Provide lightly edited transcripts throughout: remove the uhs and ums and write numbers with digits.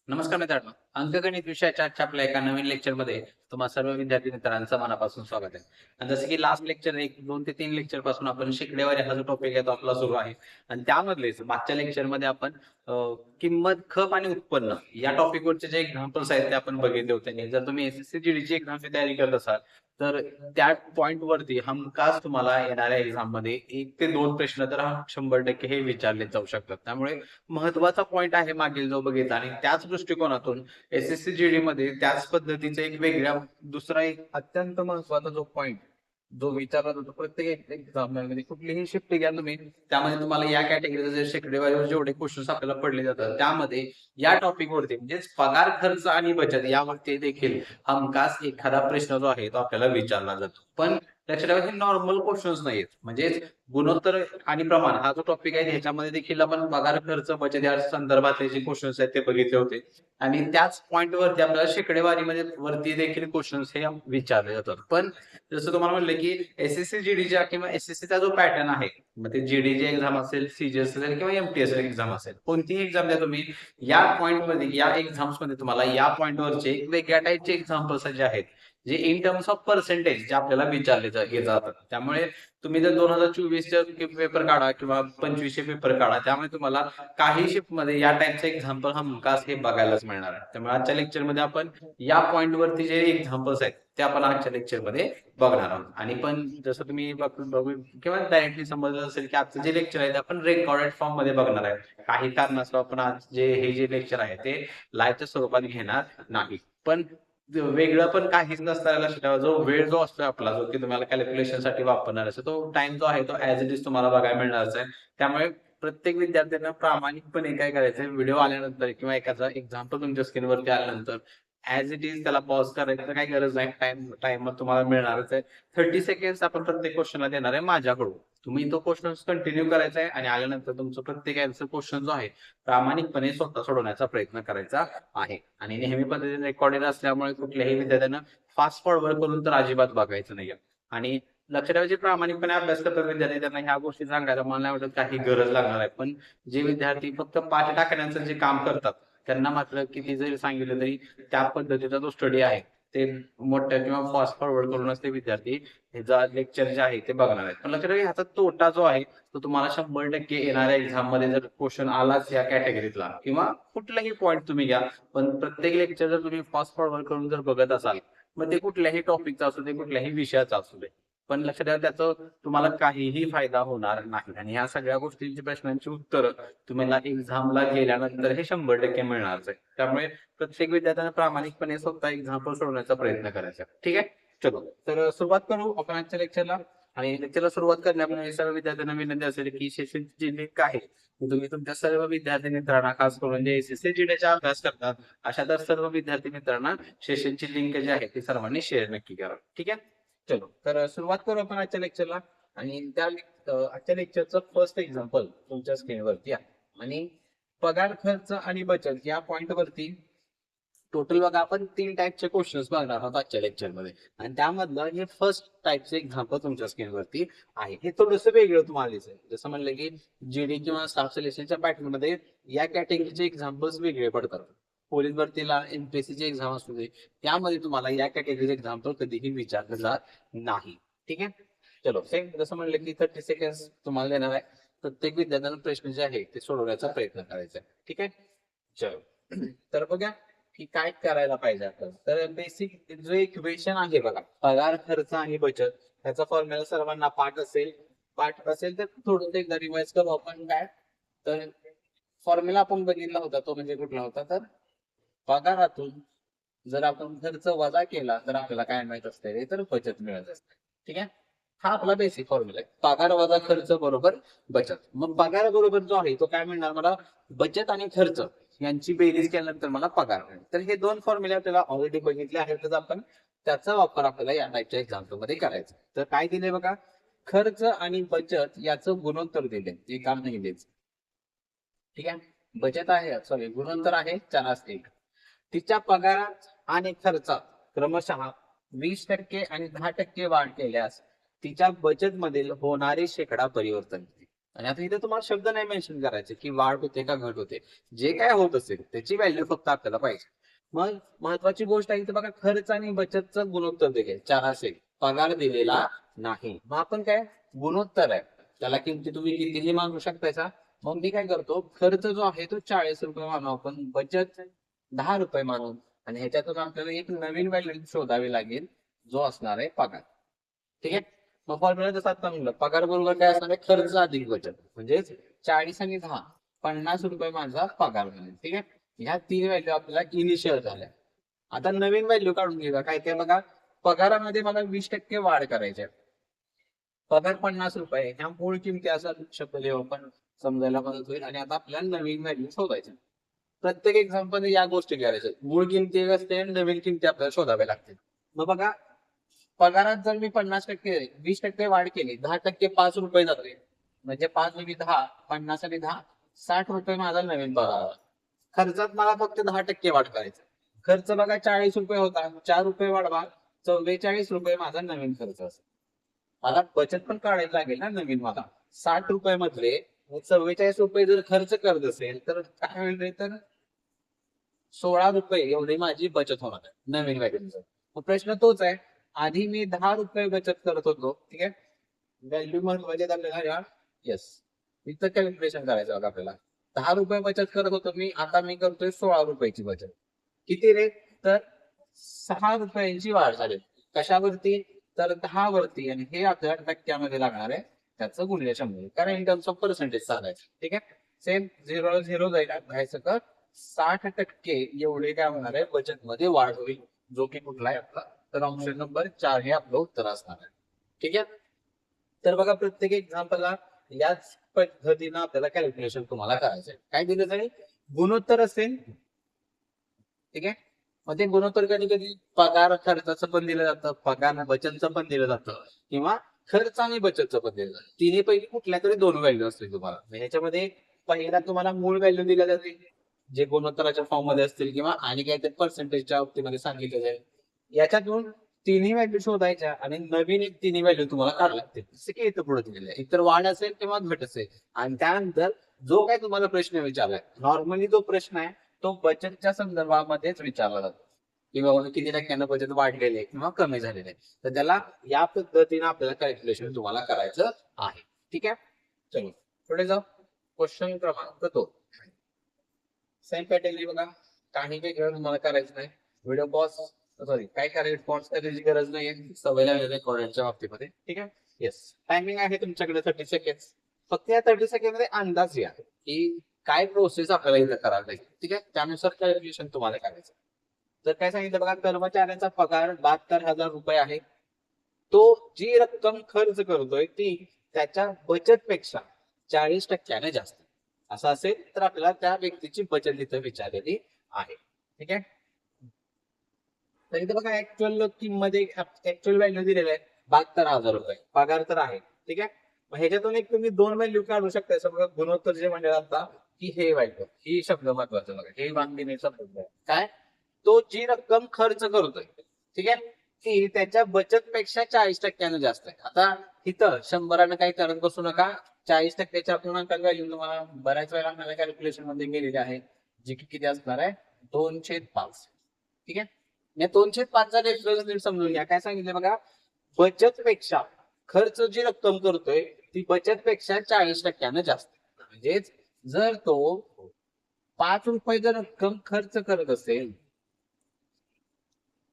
नमस्कार मित्रांनो. अंकगणित विषयाच्या आजच्या आपल्या एका नवीन लेक्चरमध्ये तुम्हा सर्व विद्यार्थी मित्रांचं मनापासून स्वागत आहे. आणि जसं की लास्ट लेक्चर 2 ते 3 लेक्चर पासून आपण शिकडेवारी हा जो टॉपिक आहे तो आपला सुरू आहे. आणि त्यामधलेच मागच्या लेक्चरमध्ये आपण अ, किंमत, खप आणि उत्पन्न या टॉपिकवरचे जे एक्झाम्पल्स आहेत ते आपण बघितले होते. आणि जर तुम्ही एसएससी जीडीची एक्झामची तयारी करत असाल तर त्या पॉइंट वरती हमखास तुम्हाला येणाऱ्या एक्झाम मध्ये 1 ते 2 प्रश्न तर 100% हे विचारले जाऊ शकतात. त्यामुळे महत्वाचा पॉइंट आहे मागील जो बघितला आणि त्याच दृष्टिकोनातून एसएससी जीडी मध्ये त्याच पद्धतीचा एक वेगळ्या दुसरा एक अत्यंत महत्वाचा जो पॉइंट जो विचारला जातो प्रत्येक एक्झाम मध्ये कुठलीही शिफ्ट घ्या तुम्ही त्यामध्ये तुम्हाला या कॅटेगरीचे जे शेकडेवारीवर जेवढे क्वेश्चन्स आपल्याला पडले जातात त्यामध्ये या टॉपिक वरती म्हणजेच पगार खर्च आणि बचत यावरती देखील हमखास एखादा प्रश्न जो आहे तो आपल्याला विचारला जातो. पण लक्षात ठेवा हे नॉर्मल क्वेश्चन्स नाहीत. म्हणजे गुणोत्तर आणि प्रमाण हा जो टॉपिक आहे ह्याच्यामध्ये देखील आपण पगार खर्च बचत या संदर्भातले जे क्वेश्चन्स आहेत ते बघितले होते. आणि त्याच पॉइंट वरती आपल्याला शेकडेवारीमध्ये वरती देखील क्वेश्चन्स हे विचारले जातात. पण जसं तुम्हाला म्हणलं की एसएससी जीडीच्या किंवा एसएससीचा जो पॅटर्न आहे मग ते जीडीची एक्झाम असेल, सीजीएस असेल किंवा एमटीएस एक्झाम असेल, कोणतीही एक्झाम द्या तुम्ही या पॉइंट मध्ये या एक्झाम्स मध्ये तुम्हाला या पॉइंट वरचे वेगळ्या टाईपचे एक्झाम्पल्स जे आहेत जे इन टर्म्स ऑफ पर्सेंटेज जे आपल्याला विचारले जातात. त्यामुळे तुम्ही जर 2024 पेपर काढा किंवा 2500 पेपर काढा त्यामुळे तुम्हाला काही शिफ्ट मध्ये या टाईपचे एक्झाम्पल हमखास हे बघायलाच मिळणार आहे. त्यामुळे आजच्या लेक्चर मध्ये आपण या पॉइंट वरती जे एक्झाम्पल्स आहेत ते आपण आजच्या लेक्चर मध्ये बघणार आहोत. आणि पण जसं तुम्ही बघू किंवा डायरेक्टली समजलं असेल की आजचं जे लेक्चर आहे ते आपण रेकॉर्डेड फॉर्म मध्ये बघणार आहे. काही कारणास्तव आपण आज हे जे लेक्चर आहे ते लाईव्हच्या स्वरूपात घेणार नाही. पण वेगळं पण काहीच नसतं. लक्षात ठेवा जो वेळ जो असतो आपला जो की तुम्हाला कॅल्क्युलेशन साठी वापरणार असतो तो टाइम जो आहे तो ऍज इट इज तुम्हाला बघायला मिळणारच आहे. त्यामुळे प्रत्येक विद्यार्थ्यांना प्रामाणिकपणे काय करायचं व्हिडिओ आल्यानंतर किंवा एखादा एक्झाम्पल तुमच्या स्क्रीनवरती आल्यानंतर ऍज इट इज त्याला पॉज करायचं काही गरज नाही. टाइम तुम्हाला मिळणारच आहे. 30 सेकंड आपण प्रत्येक क्वेश्चनला देणार आहे माझ्याकडून. तुम्ही तो क्वेश्चन कंटिन्यू करायचा आहे आणि आल्यानंतर तुमचं प्रत्येक आन्सर क्वेश्चन जो आहे प्रामाणिकपणे स्वतः सोडवण्याचा प्रयत्न करायचा आहे. आणि नेहमी पद्धतीने रेकॉर्डेड असल्यामुळे कुठल्याही विद्यार्थ्यांना फास्ट फॉरवर्ड करून तर अजिबात बघायचं नाहीये. आणि लक्षात ठेवा जे प्रामाणिकपणे अभ्यास करतात विद्यार्थी त्यांना ह्या गोष्टी सांगायला मला नाही वाटत काही गरज लागणार आहे. पण जे विद्यार्थी फक्त पाठ टाकण्याचं जे काम करतात त्यांना मात्र किती जरी सांगितलं तरी त्या पद्धतीचा जो स्टडी आहे ते मोठ्या किंवा फास्ट फॉरवर्ड करूनच ते विद्यार्थी हे लेक्चर जे आहे ते बघणार आहेत. पण लक्षात ठेवा ह्याचा तोटा जो आहे तो तुम्हाला 100% येणाऱ्या एक्झाम मध्ये जर क्वेश्चन आलाच या कॅटेगरीतला किंवा कुठलाही पॉईंट तुम्ही घ्या पण प्रत्येक लेक्चर जर तुम्ही फास्ट फॉरवर्ड करून जर बघत असाल मग ते कुठल्याही टॉपिकचा असू दे कुठल्याही विषयाचा असू दे पण लक्षात ठेवा त्याचं तुम्हाला काहीही फायदा होणार नाही. आणि ह्या सगळ्या गोष्टींची प्रश्नांची उत्तर तुम्हाला एक्झामला गेल्यानंतर हे 100% मिळणारच आहे. त्यामुळे प्रत्येक विद्यार्थ्यांना प्रामाणिकपणे स्वतः एक्झाम्पल सोडवण्याचा प्रयत्न करायचा. ठीक आहे. चलो तर सुरुवात करू आपण आजच्या लेक्चरला. आणि लेक्चरला सुरुवात करण्यापूर्वी सर्व विद्यार्थ्यांना विनंती असेल की सेशनची जी लिंक आहे ती तुम्ही तुमच्या सर्व विद्यार्थी मित्रांना खास करून जे एसएससी जीडीचा अभ्यास करतात अशा तर सर्व विद्यार्थी मित्रांना सेशनची लिंक जी आहे ती सर्वांनी शेअर नक्की करा. ठीक आहे. चलो तर सुरुवात करू आपण आजच्या लेक्चरला. आणि आजच्या लेक्चरचं फर्स्ट एक्झाम्पल तुमच्या स्क्रीनवरती आहे. आणि पगार खर्च आणि बचत या पॉइंट वरती टोटल बघा आपण 3 टाईपचे क्वेश्चन्स बघणार आहोत आजच्या लेक्चरमध्ये. आणि त्यामधलं हे फर्स्ट टाईपचे एक्झाम्पल तुमच्या स्क्रीनवरती आहे. हे थोडंसं वेगळं तुम्हाला दिसेल. जसं म्हणलं की जीडी किंवा स्टाफ सिलेक्शनच्या पॅटर्न मध्ये या कॅटेगरीचे एक्झाम्पल्स वेगळे पडतात. पोलीस भरतीला एमपीएससीची एक्झाम असू दे त्यामध्ये तुम्हाला या कॅटेगरीचे एक्झाम्पल कधीही विचारलं जात नाही. ठीक आहे. चलो सेम जसं म्हणलं की 30 सेकंड तुम्हाला देणार आहे. प्रत्येक विद्यार्थ्यांना प्रश्न जे आहे ते सोडवण्याचा प्रयत्न करायचा आहे. ठीक आहे. चलो तर बघा की काय करायला पाहिजे आपण. तर बेसिक जो इक्वेशन आहे बघा पगार खर्च आणि बचत ह्याचा फॉर्म्युला सर्वांना पाठ असेल तर थोडं एकदा रिवाइज करू आपण. काय तर फॉर्म्युला आपण बघितला होता तो म्हणजे कुठला होता तर पगारातून जर आपण खर्च वजा केला तर आपल्याला काय माहित असते तर बचत मिळत असते. ठीक आहे. हा आपला बेसिक फॉर्म्युला आहे. पगार वजा खर्च बरोबर बचत. मग पगार बरोबर जो आहे तो काय मिळणार मला बचत आणि खर्च यांची बेरीज केल्यानंतर मला पगार मिळेल. तर हे दोन फॉर्म्युले आपल्याला ऑलरेडी बघितले आहेतच. आपण त्याचा वापर आपल्याला या टाईपच्या एक्झाम्पल मध्ये करायचा. तर काय दिले बघा खर्च आणि बचत याचं गुणोत्तर दिले ते काम नाही द्यायचं. ठीक आहे. बचत आहे सॉरी गुणोत्तर आहे 4:1. तिच्या पगारात आणि खर्चात क्रमशः 20% आणि 10% वाढ केल्यास तिच्या बचत मधील होणारे शेकडा परिवर्तन. आणि आता इथे तुम्हाला शब्द नाही मेन्शन करायचे की वाढ होते का घट होते, जे काय होत असेल त्याची व्हॅल्यू फक्त आपल्याला पाहिजे. मग महत्वाची गोष्ट आहे इथे बघा, खर्च आणि बचतचं गुणोत्तर देखील 4 असेल, पगार दिलेला नाही. मग आपण काय, गुणोत्तर आहे त्याला किमती तुम्ही कितीही मानू शकतायचा. मग मी काय करतो, खर्च जो आहे तो 40 रुपये मानू आपण, बचत 10 रुपये मानू, आणि ह्याच्यातून आपल्याला एक नवीन व्हॅल्यू शोधावी लागेल, जो असणार आहे पगार. ठीक आहे. मग फॉर्म्युला जसं आता म्हणलं, पगार बरोबर काय असणार आहे, खर्च अधिक बचत, म्हणजेच 40 आणि 10, 50 रुपये माझा पगार झाला. ठीक आहे. ह्या 3 व्हॅल्यू आपल्याला इनिशियल झाल्या. आता नवीन व्हॅल्यू काढून घेऊया. काय काय बघा, पगारामध्ये मला 20% वाढ करायची आहे. पगार 50 रुपये, ह्या मूळ किमती असा शब्द लिहू आपण, समजायला मदत होईल. आणि आता आपल्याला नवीन व्हॅल्यू शोधायच्या. प्रत्येक एक्झाम्पल या गोष्टी करायच्या, मूळ किमती एक असते आणि नवीन किमती आपल्याला शोधाव्या लागतील. मग बघा, पगारात जर मी 50% 20% वाढ केली, 10% 5 रुपये जाते, म्हणजे 5 आणि 10, 50 आणि 10, 60 रुपये माझा नवीन पगार. खर्चात मला फक्त 10% वाढ करायचं. खर्च बघा 40 रुपये होता, 4 रुपये वाढवा, 44 रुपये माझा नवीन खर्च असेल. मला बचत पण काढायला लागेल ना नवीन मला. 60 रुपये मधले 44 रुपये जर खर्च करत असेल तर काय होईल, तर 16 रुपये एवढी माझी बचत होणार आहे नवीन व्हॅल्यूचं. मग प्रश्न तोच आहे, आधी मी 10 रुपये बचत करत होतो. ठीक आहे. व्हॅल्यू महत्वाची आपल्याला, येस, इथं कॅल्क्युलेशन करायचं बघा आपल्याला. 10 रुपये बचत करत होतो मी, आता मी करतोय 16 रुपयाची बचत. किती रे, तर 6 रुपयांची वाढ झाली. कशावरती, तर 10 वरती, आणि हे आपल्या टक्क्यामध्ये लागणार आहे, त्याचं गुणिले 100, कारण इन टर्म्स ऑफ पर्सेंटेज सांगायचं. ठीक आहे. सेम 0 0 जायला घ्यायचं तर 60% एवढे काय होणार आहे, बचत मध्ये वाढ होईल, जो की कुठला आहे आपला, तर ऑप्शन नंबर 4 हे आपलं उत्तर असणार आहे. ठीक आहे. तर बघा, प्रत्येक एक्झाम्पलला याच पद्धतीनं आपल्याला कॅल्क्युलेशन तुम्हाला करायचंय. काय दिलं जाईल, गुणोत्तर असेल. ठीक आहे. मग ते गुणोत्तर कधी कधी पगार खर्चाचं पण दिलं जातं, पगार बचतचं पण दिलं जातं, किंवा खर्च आणि बचतचं पण दिलं जातं. तिन्ही पैकी कुठल्या तरी 2 व्हॅल्यू असतील तुम्हाला. ह्याच्यामध्ये पहिला तुम्हाला मूळ व्हॅल्यू दिल्या जाते, जे गुणोत्तराच्या फॉर्म मध्ये असतील, किंवा आणि काहीतरी पर्सेंटेजच्या बाबतीमध्ये सांगितलं जाईल. याच्यातून तिन्ही व्हॅल्यू शोधायच्या आणि नवीन एक तिन्ही व्हॅल्यू तुम्हाला काढायला लागतील. जसं की इथं पुढे दिलेलं आहे, एकतर वाढ असेल किंवा घट असेल. आणि त्यानंतर जो काय तुम्हाला प्रश्न विचारलाय, नॉर्मली जो प्रश्न आहे तो बचतच्या संदर्भामध्येच विचारला जातो, किंवा किती टक्क्यानं बचत वाढलेली आहे किंवा कमी झालेली आहे. तर त्याला या पद्धतीने आपल्याला कॅल्क्युलेशन तुम्हाला करायचं आहे. ठीक आहे. चलो पुढे जाऊ. क्वेश्चन क्रमांक 2. सेम पॅटर्न बघा, काही वेगळं तुम्हाला करायचं नाही. व्हिडिओ पॉज, सॉरी काय करायचं, पॉज करायची गरज नाहीये, सवय लागलेली रेकॉर्डिंगच्या बाबतीमध्ये. ठीक आहे. येस, टायमिंग आहे तुमच्याकडे 30 सेकंड. फक्त या 30 सेकंड मध्ये अंदाज घ्या की काय प्रोसेस आपल्याला इथं करावी लागेल. ठीक आहे. त्यानुसार कॅल्क्युलेशन तुम्हाला करायचं. तर काय सांगितलं बघा, कर्मचाऱ्यांचा पगार 72,000 रुपये आहे. तो जी रक्कम खर्च करतोय ती त्याच्या बचतपेक्षा 40% जास्त. असं असेल तर आपल्याला त्या व्यक्तीची बचत इथं विचारलेली आहे. ठीक आहे. तर इथे बघा, ऍक्च्युअल किंमत, ऍक्च्युअल व्हॅल्यू दिलेलं आहे 72,000 रुपये, पगार तर आहे. ठीक आहे. मग ह्याच्यातून एक तुम्ही 2 व्हॅल्यू काढू शकता. समजा गुणोत्तर जे म्हणजे आता की हे व्हॅल्यू, ही शब्द महत्वाचं बघा, हे वांगी शब्द काय, तो जी रक्कम खर्च करतोय, ठीक आहे, ती त्याच्या बचतपेक्षा 40% जास्त आहे. आता इथं 100 काही करत बसू नका. 40%च्या पूर्णांकात व्हॅल्यू तुम्हाला बऱ्याच वेळा आपल्याला कॅल्क्युलेशन मध्ये गेलेली आहे, जी की किती असणार आहे, 2/5. ठीक आहे. या 2/5चा रेफरन्स नीट समजून घ्या. काय सांगितलं बघा, बचतपेक्षा खर्च जी रक्कम करतोय ती बचतपेक्षा 40% जास्त. म्हणजेच जर तो 5 रुपये जर रक्कम खर्च करत असेल,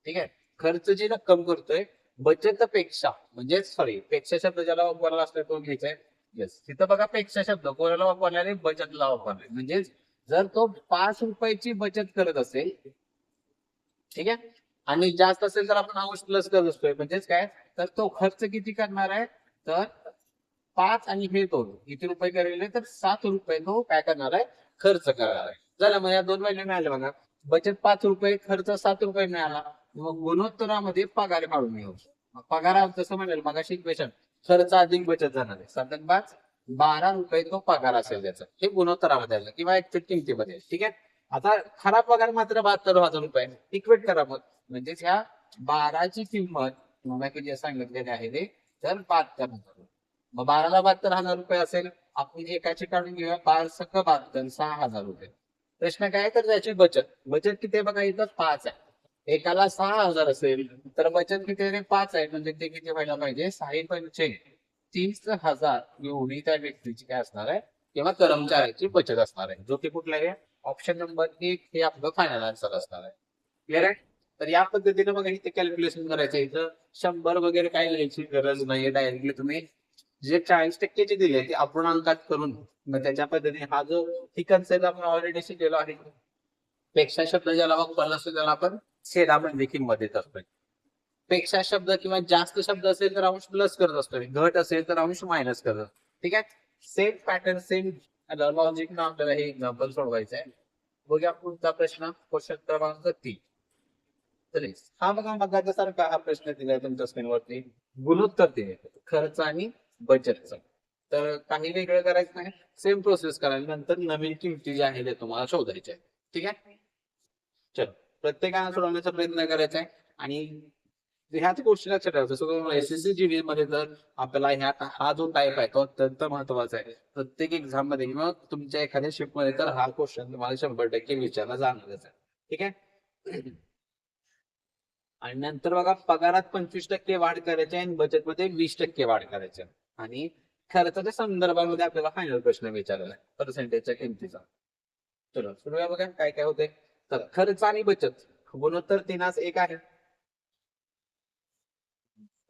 ठीक आहे, खर्च जी रक्कम करतोय बचतपेक्षा, म्हणजे सॉरी, पेक्षा शब्द ज्याला वापरला असतो तो घ्यायचा. येस, तिथं बघा, पेक्षा शब्द कोणाला वापरल्याने, बचतला वापरले. म्हणजे जर तो 5 रुपयाची बचत करत असेल, ठीक आहे, आणि जास्त असेल तर आपण हाऊस प्लस करत असतोय, म्हणजेच काय, तर तो खर्च किती करणार आहे, तर 5 आणि हे 2 किती रुपये करेल, तर 7 रुपये तो काय करणार आहे, खर्च करणार आहे. झालं. मग या 2 व्हॅल्यू मिळाल्या बघा. बचत 5 रुपये, खर्च 7 रुपये मिळाला. मग गुणोत्तरामध्ये पगार काढून घेऊ. पगार जसं म्हणेल मगाशी इक्वेशन, खर्च अधिक बचत जाणार आहे, 7 5, 12 रुपये तो पगार असेल त्याचा, हे गुणोत्तरामध्ये आलं किंवा ऍक्च्युअल किमतीमध्ये. ठीक आहे. आता खरा पगार मात्र 72,000 रुपये. इक्वेट करा मग, म्हणजेच ह्या 12ची किंमत तुम्हाला किती सांगितलेली आहे ते, तर 72,000. मग 12ला 72,000 रुपये असेल, आपण एकाची काढून घेऊया 5×72 6,000 रुपये. प्रश्न काय तर त्याची बचत किती आहे बघा, इथं 5 आहे. एकाला 6,000 असेल तर बचत किती आहे? 5 आहे, म्हणजे ते किती व्हायला पाहिजे? 6×5 30,000 एवढी त्या व्यक्तीची काय असणार आहे किंवा कर्मचाऱ्याची बचत असणार आहे, जो की कुठला आहे? ऑप्शन नंबर 1 हे आपलं फायनल आन्सर असणार आहे. क्लिअर आहे? तर या पद्धतीने बघा इथे कॅल्क्युलेशन करायचं. इथं 100 वगैरे काही लिहायची गरज नाहीये. डायरेक्टली तुम्ही जे 40% चे दिले ते अपूर्णांकात करून मग त्याच्या पद्धतीने हा जो ही कन्सेप्ट आपण ऑलरेडी शिकलेलो आहे. पेक्षा शब्द ज्याला वापरला असतो त्याला आपण छेदामध्ये किंमत देत असतो. पेक्षा शब्द किंवा जास्त शब्द असेल तर अंश प्लस करत असतो, घट असेल तर अंश मायनस करत. ठीक आहे, सेम पॅटर्न सेम लॉजिक ना आपल्याला हे एक्झाम्पल सोडवायचं आहे. बघूया पुढचा प्रश्न, क्वेश्चन क्रमांक 3. हा बघा मगाच्या सारखा हा प्रश्न दिलाय तुमच्या स्क्रीनवरती. गुणोत्तर दिले खर्च आणि बचतचं. तर काही वेगळं करायचं नाही, सेम प्रोसेस करायला, नंतर नवीन किमती जे आहे ते तुम्हाला शोधायचे आहे. ठीक आहे, चल प्रत्येकाने सोडवण्याचा प्रयत्न करायचा आहे. आणि ह्याच गोष्टी लक्षात ठेवायचं. जसं एसएससी जीडी मध्ये तर आपल्याला हा जो टाईप आहे तो अत्यंत महत्वाचा आहे. प्रत्येक एक्झाम मध्ये किंवा तुमच्या एखाद्या शिफ्ट मध्ये तर हा क्वेश्चन तुम्हाला 100% विचारला जाणारच आहे. ठीक आहे, आणि नंतर बघा पगारात 25% वाढ करायची आणि बचत मध्ये 20% वाढ करायची. आणि खर्चाच्या संदर्भामध्ये आपल्याला फायनल प्रश्न विचारलेला आहे पर्सेंटेजच्या किमतीचा. चलो सुरूया. बघा काय काय होते. तर खर्च आणि बचत गुणोत्तर 3:1 आहे.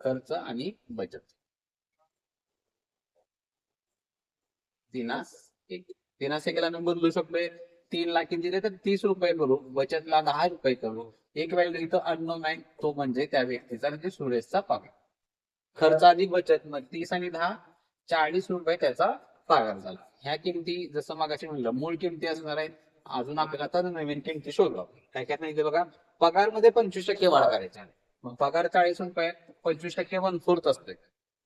खर्च आणि बचत 3:1. 3:1 ला नंबर बदलू शकतोय. 3 ला किती दिले तर 30 रुपये करू, बचतला 10 रुपये करू. एक व्हॅल्यू इथं अननोन आहे, तो म्हणजे त्या व्यक्तीचा म्हणजे सुरेशचा पगार. खर्च अधिक बचत मग 30 आणि 10 40 रुपये त्याचा पगार झाला. ह्या किमती जसं मागाशी म्हणलं मूळ किमती असणार आहेत. अजून आपल्याला आता नवीन किमती शोधवा. काय काय नाही बघा, पगार मध्ये 25% वाढ करायची आहे. मग पगार 40 रुपये, 25% 1/4 असते.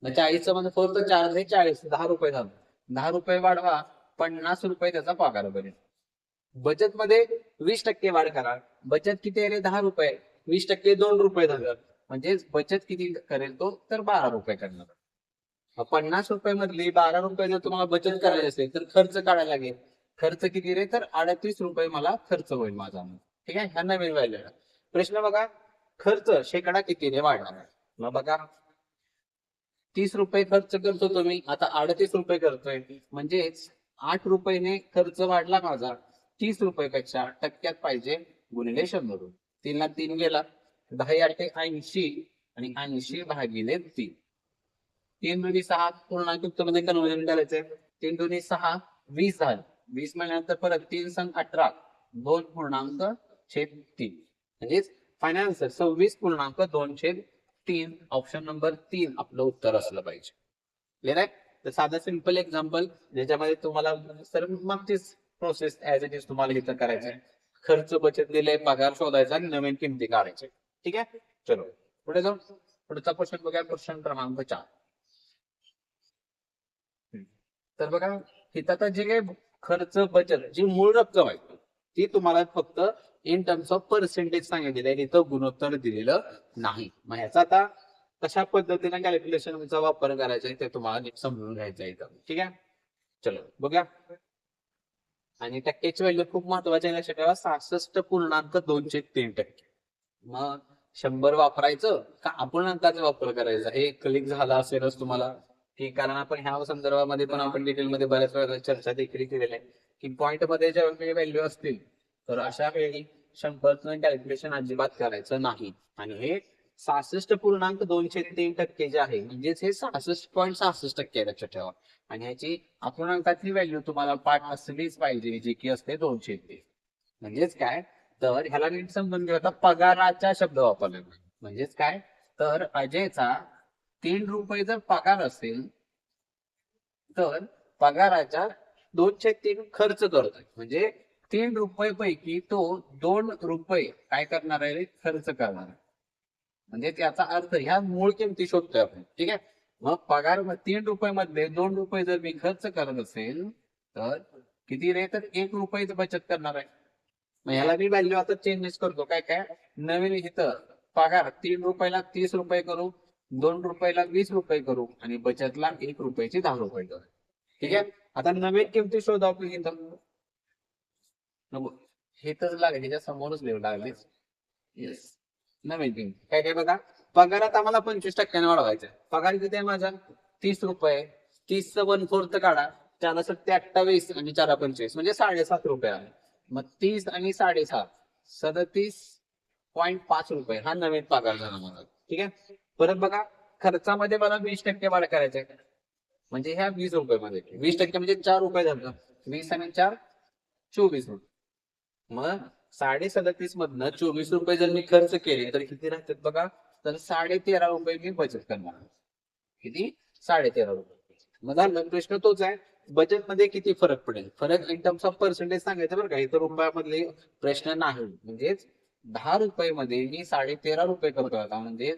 मग 40 मध्ये 4 तर 4 40 10 रुपये झालं. 10 रुपये वाढवा, 50 रुपये त्याचा पगार बनेल. बचत मध्ये 20% वाढ करा. बचत किती आहे रे? 10 रुपये. 20% 2 रुपये झालं. म्हणजे बचत किती करेल तो? तर 12 रुपये करणार. 50 रुपये मधली 12 रुपये जर तुम्हाला बचत करायची असेल तर खर्च काढायला लागेल. खर्च किती रे? तर 38 रुपये मला खर्च होईल माझा. ठीक आहे, ह्या नवीन व्हॅल्यू. प्रश्न बघा, खर्च शेकडा कितीने वाढणार? मग बघा 30 रुपये खर्च करतो तुम्ही, आता 38 रुपये करतोय, म्हणजेच 8 रुपयाने खर्च वाढला माझा. 30 रुपयापेक्षा टक्क्यात पाहिजे गुणिले 100. 3 ला 3 गेला, 10 80 आणि 80/3. 3 दुनी 6 पूर्णांक मध्ये कन्वर्जन करायचंय. 3 दुनी 6 20 झालं. 20 महिन्यानंतर परत 3 संग 18 2.3 म्हणजेच फायनल आन्सर 26.2/3. ऑप्शन नंबर 3 आपलं उत्तर असलं पाहिजे. क्लिअर आहे? तर साधा सिंपल एक्झाम्पल ज्याच्यामध्ये तुम्हाला सर मागचीच प्रोसेस ऍज इट इज तुम्हाला इथं करायचं आहे. खर्च बचत दिले, पगार शोधायचा आणि नवीन किमती काढायचे. ठीक आहे, चलो पुढे जाऊ. पुढचा क्वेश्चन बघा, क्वेश्चन क्रमांक 4. तर बघा इथं आता जे काही खर्च बचत जी मूळ रक्कम आहे ती तुम्हाला फक्त इन टर्म्स ऑफ पर्सेंटेज सांगितलेलं आहे, इथं गुणोत्तर दिलेलं नाही. मग ह्याचा आता कशा पद्धतीने कॅल्क्युलेशनचा वापर करायचा आहे ते तुम्हाला नीट समजून घ्यायचं आहे इथं. ठीक आहे, चलो बघा. आणि टक्क्याची व्हॅल्यू खूप महत्वाची आहे, लक्षात ठेवा. 66.203%. मग 100 वापरायचं का अपूर्णांकाचा वापर करायचा हे क्लिक झाला असेलच तुम्हाला. ठीक, कारण आपण ह्या संदर्भामध्ये पण आपण डिटेलमध्ये बऱ्याच वेळा चर्चा देखील केलेली आहे की पॉईंट मध्ये ज्या व्हॅल्यू असतील तर अशा वेळी 100% कॅल्क्युलेशन अजिबात करायचं नाही. आणि हे 66.203% जे आहे म्हणजेच हे 66.66% लक्षात ठेवा. आणि ह्याची अपूर्णांकातली व्हॅल्यू तुम्हाला पाठ असलीच पाहिजे, जी की असते 203. म्हणजेच काय, तर ह्याला नीट समजून घेऊ. आता पगाराचा शब्द वापरला म्हणजेच काय, तर अजयचा 3 रुपये जर पगार असेल तर पगाराच्या 2/3 खर्च करतोय. म्हणजे 3 रुपये पैकी तो 2 रुपये काय करणार आहे? खर्च करणार आहे. म्हणजे त्याचा अर्थ ह्या मूळ किमती शोधतोय आपण. ठीक आहे, मग पगार 3 रुपये मधले 2 रुपये जर मी खर्च करत असेल तर किती रे? तर 1 रुपयाची बचत करणार आहे. मग ह्याला मी व्हॅल्यू आता चेंजेस करतो. काय काय नवीन इथं पगार 3 रुपयाला 30 रुपये करू, 2 रुपयाला 20 रुपये करू आणि बचतला 1 रुपयाची 10 रुपये करू. ठीक आहे, आता नवीन किमती शोधा आपण इथं हे तर लागेल, त्याच्या समोरच लिहू लागलेच. येस, नवीन किमती काय काय बघा. पगारात आम्हाला 25% वाढवायचा आहे. पगार किती आहे माझा? 30 रुपये. 30 चं 1/4 काढा, 4 × 7 = 28 आणि 4 × 25 म्हणजे 7.5 रुपये आहे. मग 30 आणि 7.5 37.5 रुपये हा नवीन पगार झाला माझा. ठीक आहे. परत बघा, खर्चामध्ये मला 20% वाढ करायची आहे. म्हणजे ह्या 20 रुपये मध्ये 20% म्हणजे 4 रुपये झालं. 20 आणि 4 24 रुपये. मग 37.5 मधनं 24 रुपये जर मी खर्च केले तर किती राहतात बघा. तर 13.5 रुपये मी बचत करणार. किती? 13.5 रुपये. मग झालं, प्रश्न तोच आहे. बचत मध्ये किती फरक पडेल? फरक इन टर्म्स ऑफ पर्सेंटेज सांगायचं बरं का, इतर रुपयामधले प्रश्न नाही. म्हणजेच 10 रुपये मध्ये मी 13.5 रुपये करतो आता, म्हणजे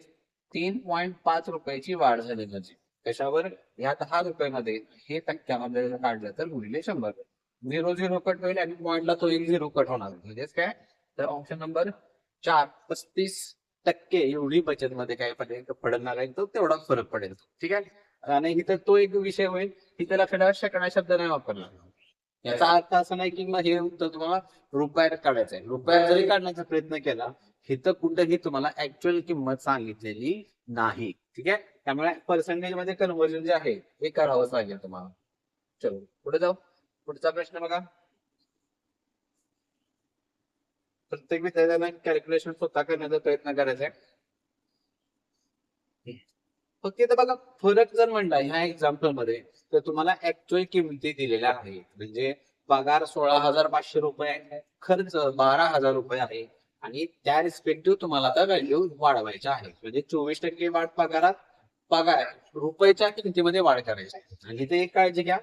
3.5 रुपयाची वाढ झाली माझी. कशावर? ह्या 10 रुपये मध्ये हे टक्क्यामध्ये काढलं तर गुणिले 100. 0 0 कट होईल आणि पॉईंटला तो 1 0 कट होणार. म्हणजेच काय? तर ऑप्शन नंबर 4 35% एवढी बचत मध्ये काय पडणार आहे, तो तेवढा फरक पडेल. ठीक आहे. आणि इथं तो एक विषय होईल, इथं लक्षात शेकडा शब्द नाही वापरला. याचा अर्थ असा नाही की मग हे उत्तर तुम्हाला रुपयात काढायचं आहे. रुपयात जरी काढण्याचा प्रयत्न केला, इथं कुठेही तुम्हाला ऍक्च्युअल किंमत सांगितलेली नाही. ठीक आहे. त्यामुळे पर्सेंटेज मध्ये कन्व्हर्जन जे आहे हे करावंच लागेल तुम्हाला. चलो पुढे जाऊ. पुढचा प्रश्न बघा. प्रत्येक विद्यार्थ्यांना कॅल्क्युलेशन स्वतः करण्याचा प्रयत्न करायचा आहे. फक्त इथं बघा, फरक जर म्हणला ह्या एक्झाम्पल मध्ये, तर तुम्हाला ऍक्च्युअल किमती दिलेल्या आहेत. म्हणजे पगार 16,500 रुपये आहे, खर्च 12,000 रुपये आहे आणि त्या रिस्पेक्टिव्ह तुम्हाला आता व्हॅल्यू वाढवायच्या आहे. म्हणजे 24% वाढ पगारात, पगार रुपयाच्या किमतीमध्ये वाढ करायची आहे. आणि इथे एक काळजी घ्या,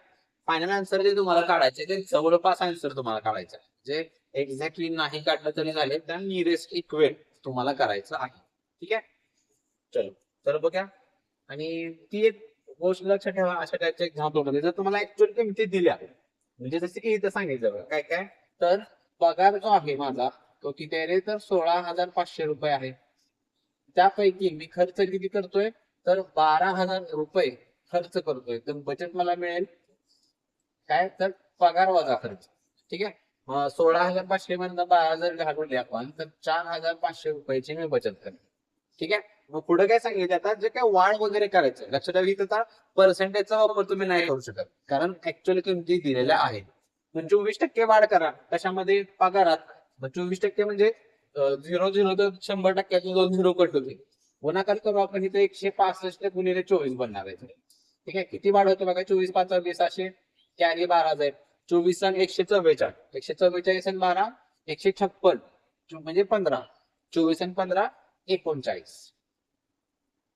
फायनल आन्सर जे तुम्हाला काढायचे ते जवळपास आन्सर तुम्हाला काढायचं आहे. जे एक्झॅक्टली नाही काढलं तरी झाले, त्या नियरेस्ट इक्वेट तुम्हाला करायचं आहे. ठीक आहे. चलो तर बघा. आणि ती एक गोष्ट लक्षात ठेवा, अशा टाईपच्या एक्झाम्पल मध्ये जर तुम्हाला ऍक्च्युअल किमती दिल्या, म्हणजे जसं की इथं सांगितलं काय काय, तर पगार जो आहे माझा तो किती आहे रे, तर 16,500 रुपये आहे. त्यापैकी मी खर्च किती करतोय, तर 12,000 रुपये खर्च करतोय. तर बचत मला मिळेल काय, तर पगार वजा खर्च. ठीक आहे. 16,500 मधनं 12,000 घालवले आपण, तर 4,500 रुपयाची मी बचत करेन. ठीक आहे. मग पुढे काय सांगितलं, आता जे काय वाढ वगैरे करायचं लक्षात ठेवा, इथं आता पर्सेंटेजचा वापर तुम्ही नाही करू शकत, कारण ऍक्च्युअली किमती दिलेल्या आहेत. मग 24% वाढ करा कशामध्ये? पगारात. मग 24% म्हणजे 0 0 तर 100%, 2 0 कट होते. गुणाकार करू आपण, इथे 165 गुणिले 24 बनणार आहे. ठीक आहे. किती वाढ होते बघा, 24 5 20, कॅरी 12 जाईल. 24 आणि 144, 144 आणि 12 156 म्हणजे 15. 24 आणि 15 39,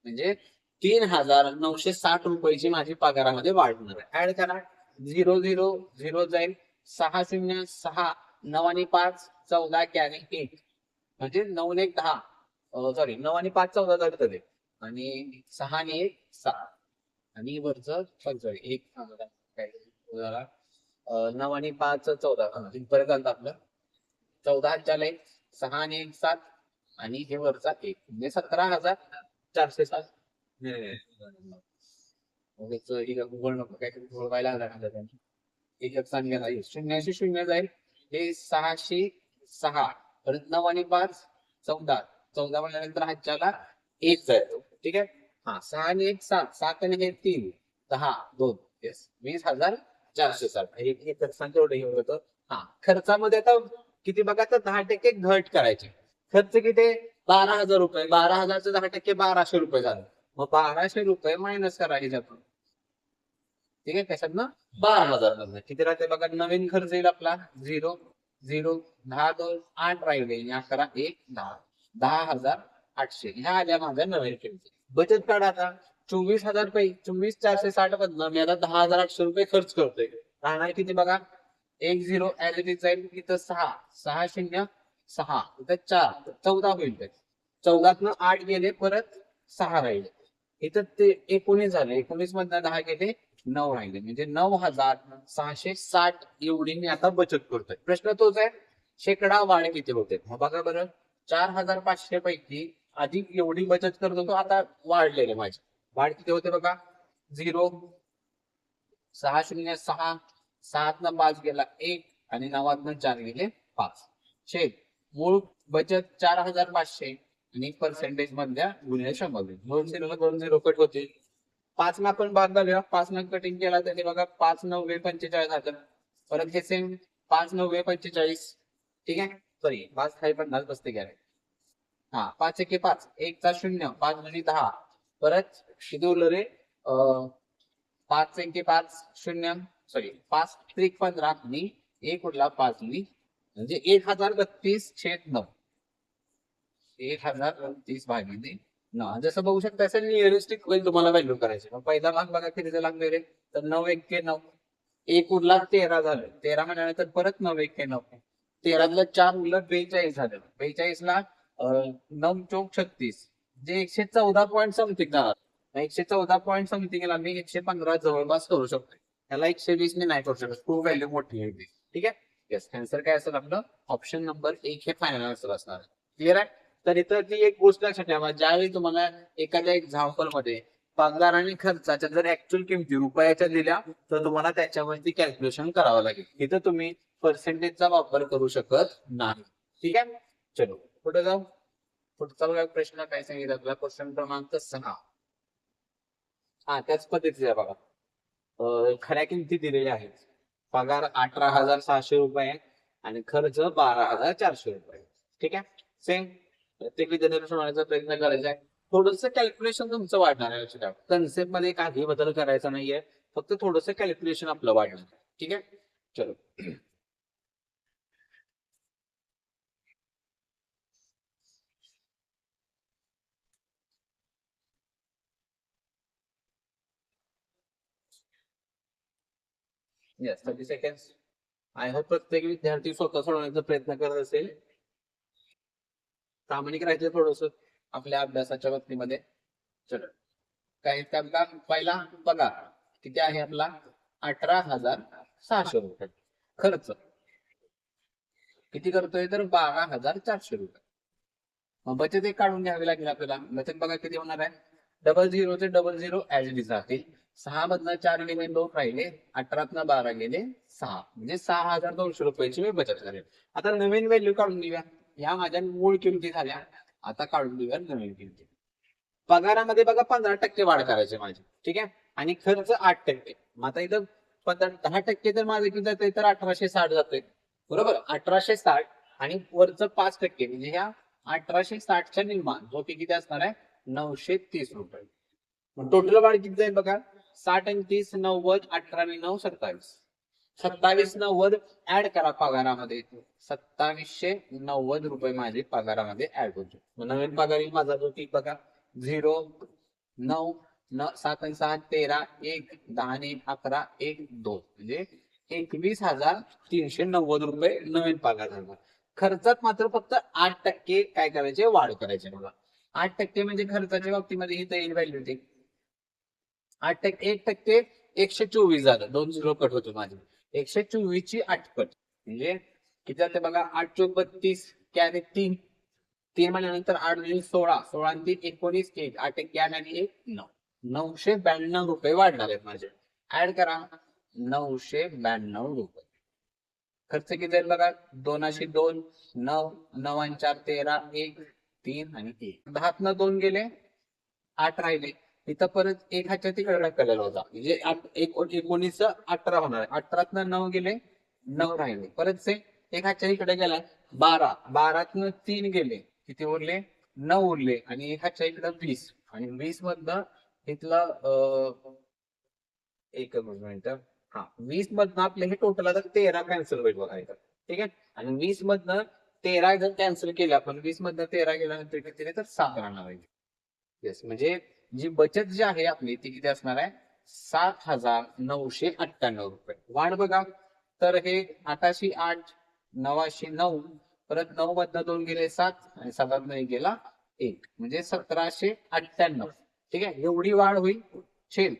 म्हणजे 3,960 रुपयाची माझी पगारामध्ये वाढणार आहे. ऍड करा. 0 0 0 जाईल. 6 0 6 9 आणि 5 14 कॅरी 8, म्हणजे 9 आणि 1 10, सॉरी 9 आणि 5 14 धरतं ते, आणि 6 आणि 1 6, आणि वरचं सॉरी 1 काय 9 आणि 5 14 परत आलं आपलं 14 हातच्याला 1 6 आणि 1 7 आणि हे वरचा 1 म्हणजे 17,407. गुगल नको काहीतरी घोळवायला लागला. एक सांगा जाईल 0 0 जाईल. हे 606, परत 9 आणि 5 14, 14 म्हणल्यानंतर हातच्याला 1 जातो. ठीक आहे. हा 6 आणि 1 7, 7 आणि हे 3 10 2 येस 20,460. एक तेवढं हे होतं. हा खर्चामध्ये आता किती बघा, तर 10% घट करायचे. खर्च किती? 12,000 रुपये. 12,000चं 10% 1,200 रुपये झालं. मग 1,200 रुपये मायनस करा ह्याच्यातून. ठीक आहे. कशात ना 12,000 किती राहते बघा. नवीन खर्च येईल आपला 0 0 10 2 8 राहिले, 11 1 10 10,800 ह्या आल्या माझ्या नवीन किमती. बचत काढा आता. 24,000 रुपये 24,460 मधनं मी आता 10,800 रुपये खर्च करतोय. राहणार किती बघा. 1 0 ऍज इट इज जाईल. इथं 6 6 0 6, इथं 4 14 होईल. 14तनं 8 गेले, परत 6 राहिले. इथं ते 19 झाले. 19 मधनं 10 गेले, 9 राहिले, म्हणजे 9,660 एवढी मी आता बचत करतोय. प्रश्न तोच आहे, शेकडा वाढ किती होते? मग बघा बरं, 4,500 पैकी आधी एवढी बचत करत होतो, आता वाढलेले माझे वाढ किती होते बघा. 0 6 0 6, 7 5 गेला 1 आणि 9 4 गेले 5. छेद मूळ बचत 4500 आणि पर्सेंटेज मधल्या गुणिले 100. 2 0 कट होतील. 5 ना आपण भाग घालूया. 5 ना कटिंग केला तरी बघा 5 9 45 झालं. परत हे सेम 5 9 45. ठीक आहे, सॉरी 5 50 बसते घ्या. हा 5 1 5, 1 चा 0, 5 2 10. परत किती उरलं रे? 5 1 5 0, सॉरी 5 3 15 आणि 1 उरला 5 म्हणजे 1032/9. 1032 भागिले 9. जसं बघू शकता असं रिअलिस्टिक होईल तुम्हाला व्हॅल्यू करायची. मग पहिला भाग बघा कितीचा लागले रे? तर 9 1 9. 1 उरला 13 झालं. 13 म्हटल्यानंतर परत 9 1 9. 13 4 उरलं 42 झालं. 42 ला 9 चौक 36, जे 114 पॉईंट समथिंग झाला. 114 पॉईंट समथिंग ला मी 115 जवळपास करू शकतो. त्याला 120 मी नाही करू शकत. खूप व्हॅल्यू मोठी आहे. ठीक आहे. येस, आन्सर काय असेल आपलं? ऑप्शन नंबर 1 हे फायनल आन्सर असणार. क्लिअर आहे? तर इथं ती एक गोष्ट लक्षात ठेवा, ज्यावेळी तुम्हाला एखाद्या एक्झाम्पल मध्ये पगार आणि खर्चाच्या जर ऍक्च्युअल किमती रुपयाच्या दिल्या तर तुम्हाला त्याच्यावरती कॅल्क्युलेशन करावं लागेल. इथं तुम्ही पर्सेंटेजचा वापर करू शकत नाही. ठीक आहे, चलो पुढे जाऊ. पुढचा बघा प्रश्न काय सांगितलं. क्वेश्चन क्रमांक 6. हा त्याच पद्धतीचा बघा. खऱ्या किमती दिलेल्या आहेत. पगार 18,600 रुपये आणि खर्च 12,400 रुपये. ठीक आहे, सेम प्रत्येक विद्यार्थ्याला सोडवण्याचा प्रयत्न करायचा आहे. थोडस कॅल्क्युलेशन तुमचं वाढणार आहे. कन्सेप्ट मध्ये काही बदल करायचा नाहीये, फक्त थोडस कॅल्क्युलेशन आपलं वाढणार. ठीक आहे, चलो. Yes, 30 second. आय होप प्रत्येक विद्यार्थी स्वतः सोडवण्याचा प्रयत्न करत असेल. प्रामाणिक राहायचं थोडस आपल्या अभ्यासाच्या बाबतीमध्ये. चलो, काय त्यातला पहिला बघा किती आहे आपला? 18,600 रुपये. खर्च किती करतोय? तर 12,400 रुपये. मग बचत एक काढून घ्यावी लागेल आपल्याला. बचत बघा किती होणार आहे? 00 ते 00 ऍड जातील. 6 मधनं 4 गेले 2 राहिले. 18 12 गेले 6, म्हणजे 6,200 रुपयाची मी बचत करेल. आता नवीन व्हॅल्यू काढून घेऊया. या माझ्या मूळ किमती झाल्या. आता काढून घेऊया नवीन किमती. पगारामध्ये बघा 15% वाढ करायची माझी. ठीक आहे, आणि खर्च 8%. मग आता इथं 10% तर माझं किती जाते? तर 1860 जाते. बरोबर, 1860 आणि वरचं 5% म्हणजे ह्या 1860च्या निम्मा जो की किती असणार आहे? 930 रुपये. मग टोटल वाढ किती जाईल बघा? 60 आणि 30 90, 18 आणि 9 27. 2790 ऍड करा पगारामध्ये. 2790 रुपये माझे पगारामध्ये ऍड होते. मग नवीन पगार येईल माझा जो की बघा 0 9 7 आणि 6 13 1 10 आणि 11 1 2, म्हणजे 21,390 रुपये नवीन पगार झाला. खर्चात मात्र फक्त 8% काय करायचे? वाढ करायचे. बघा 8% म्हणजे खर्चाच्या बाबतीमध्ये इथं येईल व्हॅल्यू ते 8%. 1% 124 झालं. 2 0 कट होतो माझे. 124 ची 8 कट म्हणजे किती जाते बघा? 8 चोक 32, कॅरी 3 3 महिन्यानंतर 8 2 16, 16 आणि 3 19, 1 8 1 कॅन आणि 1 9. 992 रुपये वाढणार आहेत माझे. ऍड करा 992 रुपये. खर्च किती जाईल बघा? 2 2 9 9 आणि 4 13 1 3 आणि 1. 10 2 गेले 8 राहिले. इथं परत 1 ह्याच्या तिकडे ढकललेला होता, म्हणजे 19 18 होणार आहे. 18 9 गेले 9 राहिले. परत से 1 ह्याच्या इकडे गेला 12, 12 3 गेले किती उरले? 9 उरले. आणि 1 ह्याच्या इकडे 20 आणि 20 मधनं इथलं एक मिनिट. हा 20 मधनं आपले हे टोटल आता 13 कॅन्सल होईल बघा इथं. ठीक आहे, आणि 20 मधनं 13 जर कॅन्सल केले आपण, 20 मधनं 13 गेल्यानंतर किती? तर 7 राहणार आहे. येस, म्हणजे जी बचत जी आहे आपली ती किती असणार आहे? 7,998 रुपये. वाढ बघा तर हे 8 8 9 9, परत 9 मधनं 2 गेले 7 आणि 7 1 गेला 1, म्हणजे 1798. ठीक आहे, एवढी वाढ होईल. छेद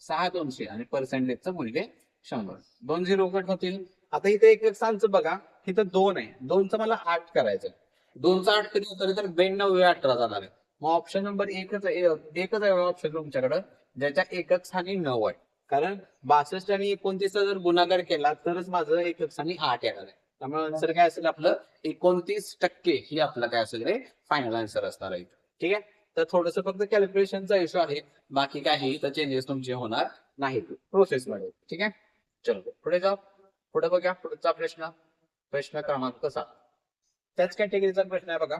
6,200 आणि पर्सेंटेजचं मूल्य 100. 2 0 कट होतील. आता इथे एक सांगचं बघा, इथं 2 आहे. 2चं मला 8 करायचं. 2चा 8 कधी होतं? तर 92 18 जाणार आहे. मग ऑप्शन नंबर एकच आहे ऑप्शन तुमच्याकडं, ज्याच्या एकच स्थानी 9 आहे. कारण 62 आणि 29चा जर गुणाकार केला तरच माझं 1 आणि 8 येणार आहे. त्यामुळे आन्सर काय असेल आपलं 29% ही आपलं काय असेल रे फायनल आन्सर असणार आहे. ठीक आहे. तर थोडस फक्त कॅल्क्युलेशनचा इश्यू आहे. बाकी काही तर चेंजेस तुमचे होणार नाहीत प्रोसेसमध्ये. ठीक आहे. चलो पुढे जाऊ. पुढे बघा पुढचा प्रश्न क्रमांक 7. त्याच कॅटेगरीचा प्रश्न आहे बघा.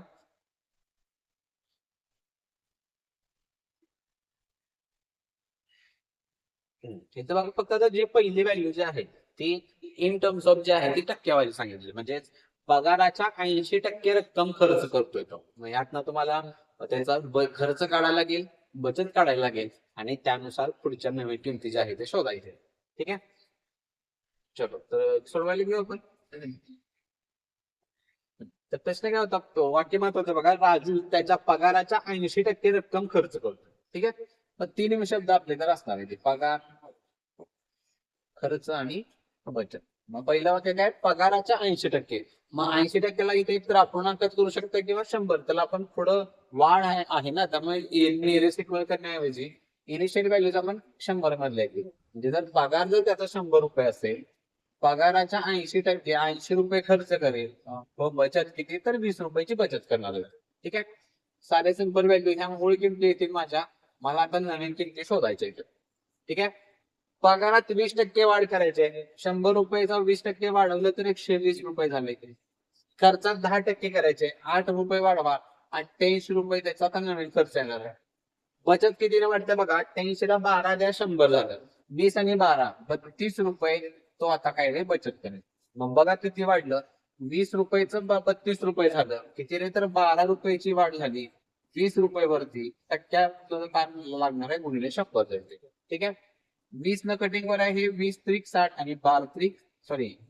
इथं बघा फक्त आता जे पहिली व्हॅल्यू जी आहे ती इन टर्म्स ऑफ जे आहे ती टक्केवारी सांगितली. म्हणजे पगाराच्या 80% रक्कम खर्च करतोय तो. मग यातनं तुम्हाला त्याचा खर्च काढायला लागेल, बचत काढायला लागेल आणि त्यानुसार पुढच्या नवीन किमती जे आहे ते शोधायचे. ठीक आहे. चलो तर सोडवायला घेऊ आपण. तर प्रश्न काय होता तो वाक्य महत्वाचं बघा. राजू त्याच्या पगाराच्या 80% रक्कम खर्च करतो. ठीक आहे. मग 3 शब्द आपले तर असणार आहे ते पगार, खर्च आणि बचत. मग पहिलं वाक्य काय पगाराच्या 80%. मग 80%ला इथे एक तर अपूर्णांकात करू शकतो किंवा 100. त्याला आपण पुढं वाढ आहे ना त्यामुळे नियरेस्ट इक्वल करण्याऐवजी इनिशियल व्हॅल्यूज आपण 100 मधल्या म्हणजे जर पगार जर त्याचा 100 रुपये असेल, पगाराच्या 80% 80 रुपये खर्च करेल व बचत किती तर 20 रुपयाची बचत करणार आहे. ठीक आहे. साधे सिंपल व्हॅल्यू ह्या मूळ किमती येतील माझ्या. मला आता नवीन किमती शोधायच्या आहेत. ठीक आहे. पगारात 20% वाढ करायची आहे. 100 रुपयाचा 20% वाढवलं तर 120 रुपये झाले. खर्चात 10% करायचे. 8 रुपये वाढवा. 88 रुपये त्याचा आता नवीन खर्च येणार आहे. बचत कितीने वाढते बघा. 88 ला 12 द्या 100 झालं. 20 आणि 12 32 रुपये तो आता काय रे बचत करेल. मग बघा किती वाढलं. 20 रुपयाचं 32 रुपये झालं. किती रे तर 12 रुपयाची वाढ झाली. 20 रुपये वरती टक्क्यात काय लागणार आहे गुणिले 100. ठीक आहे. 20 न कटिंग वर आहे हे 20 त्रिक 60 आणि 12 त्रिक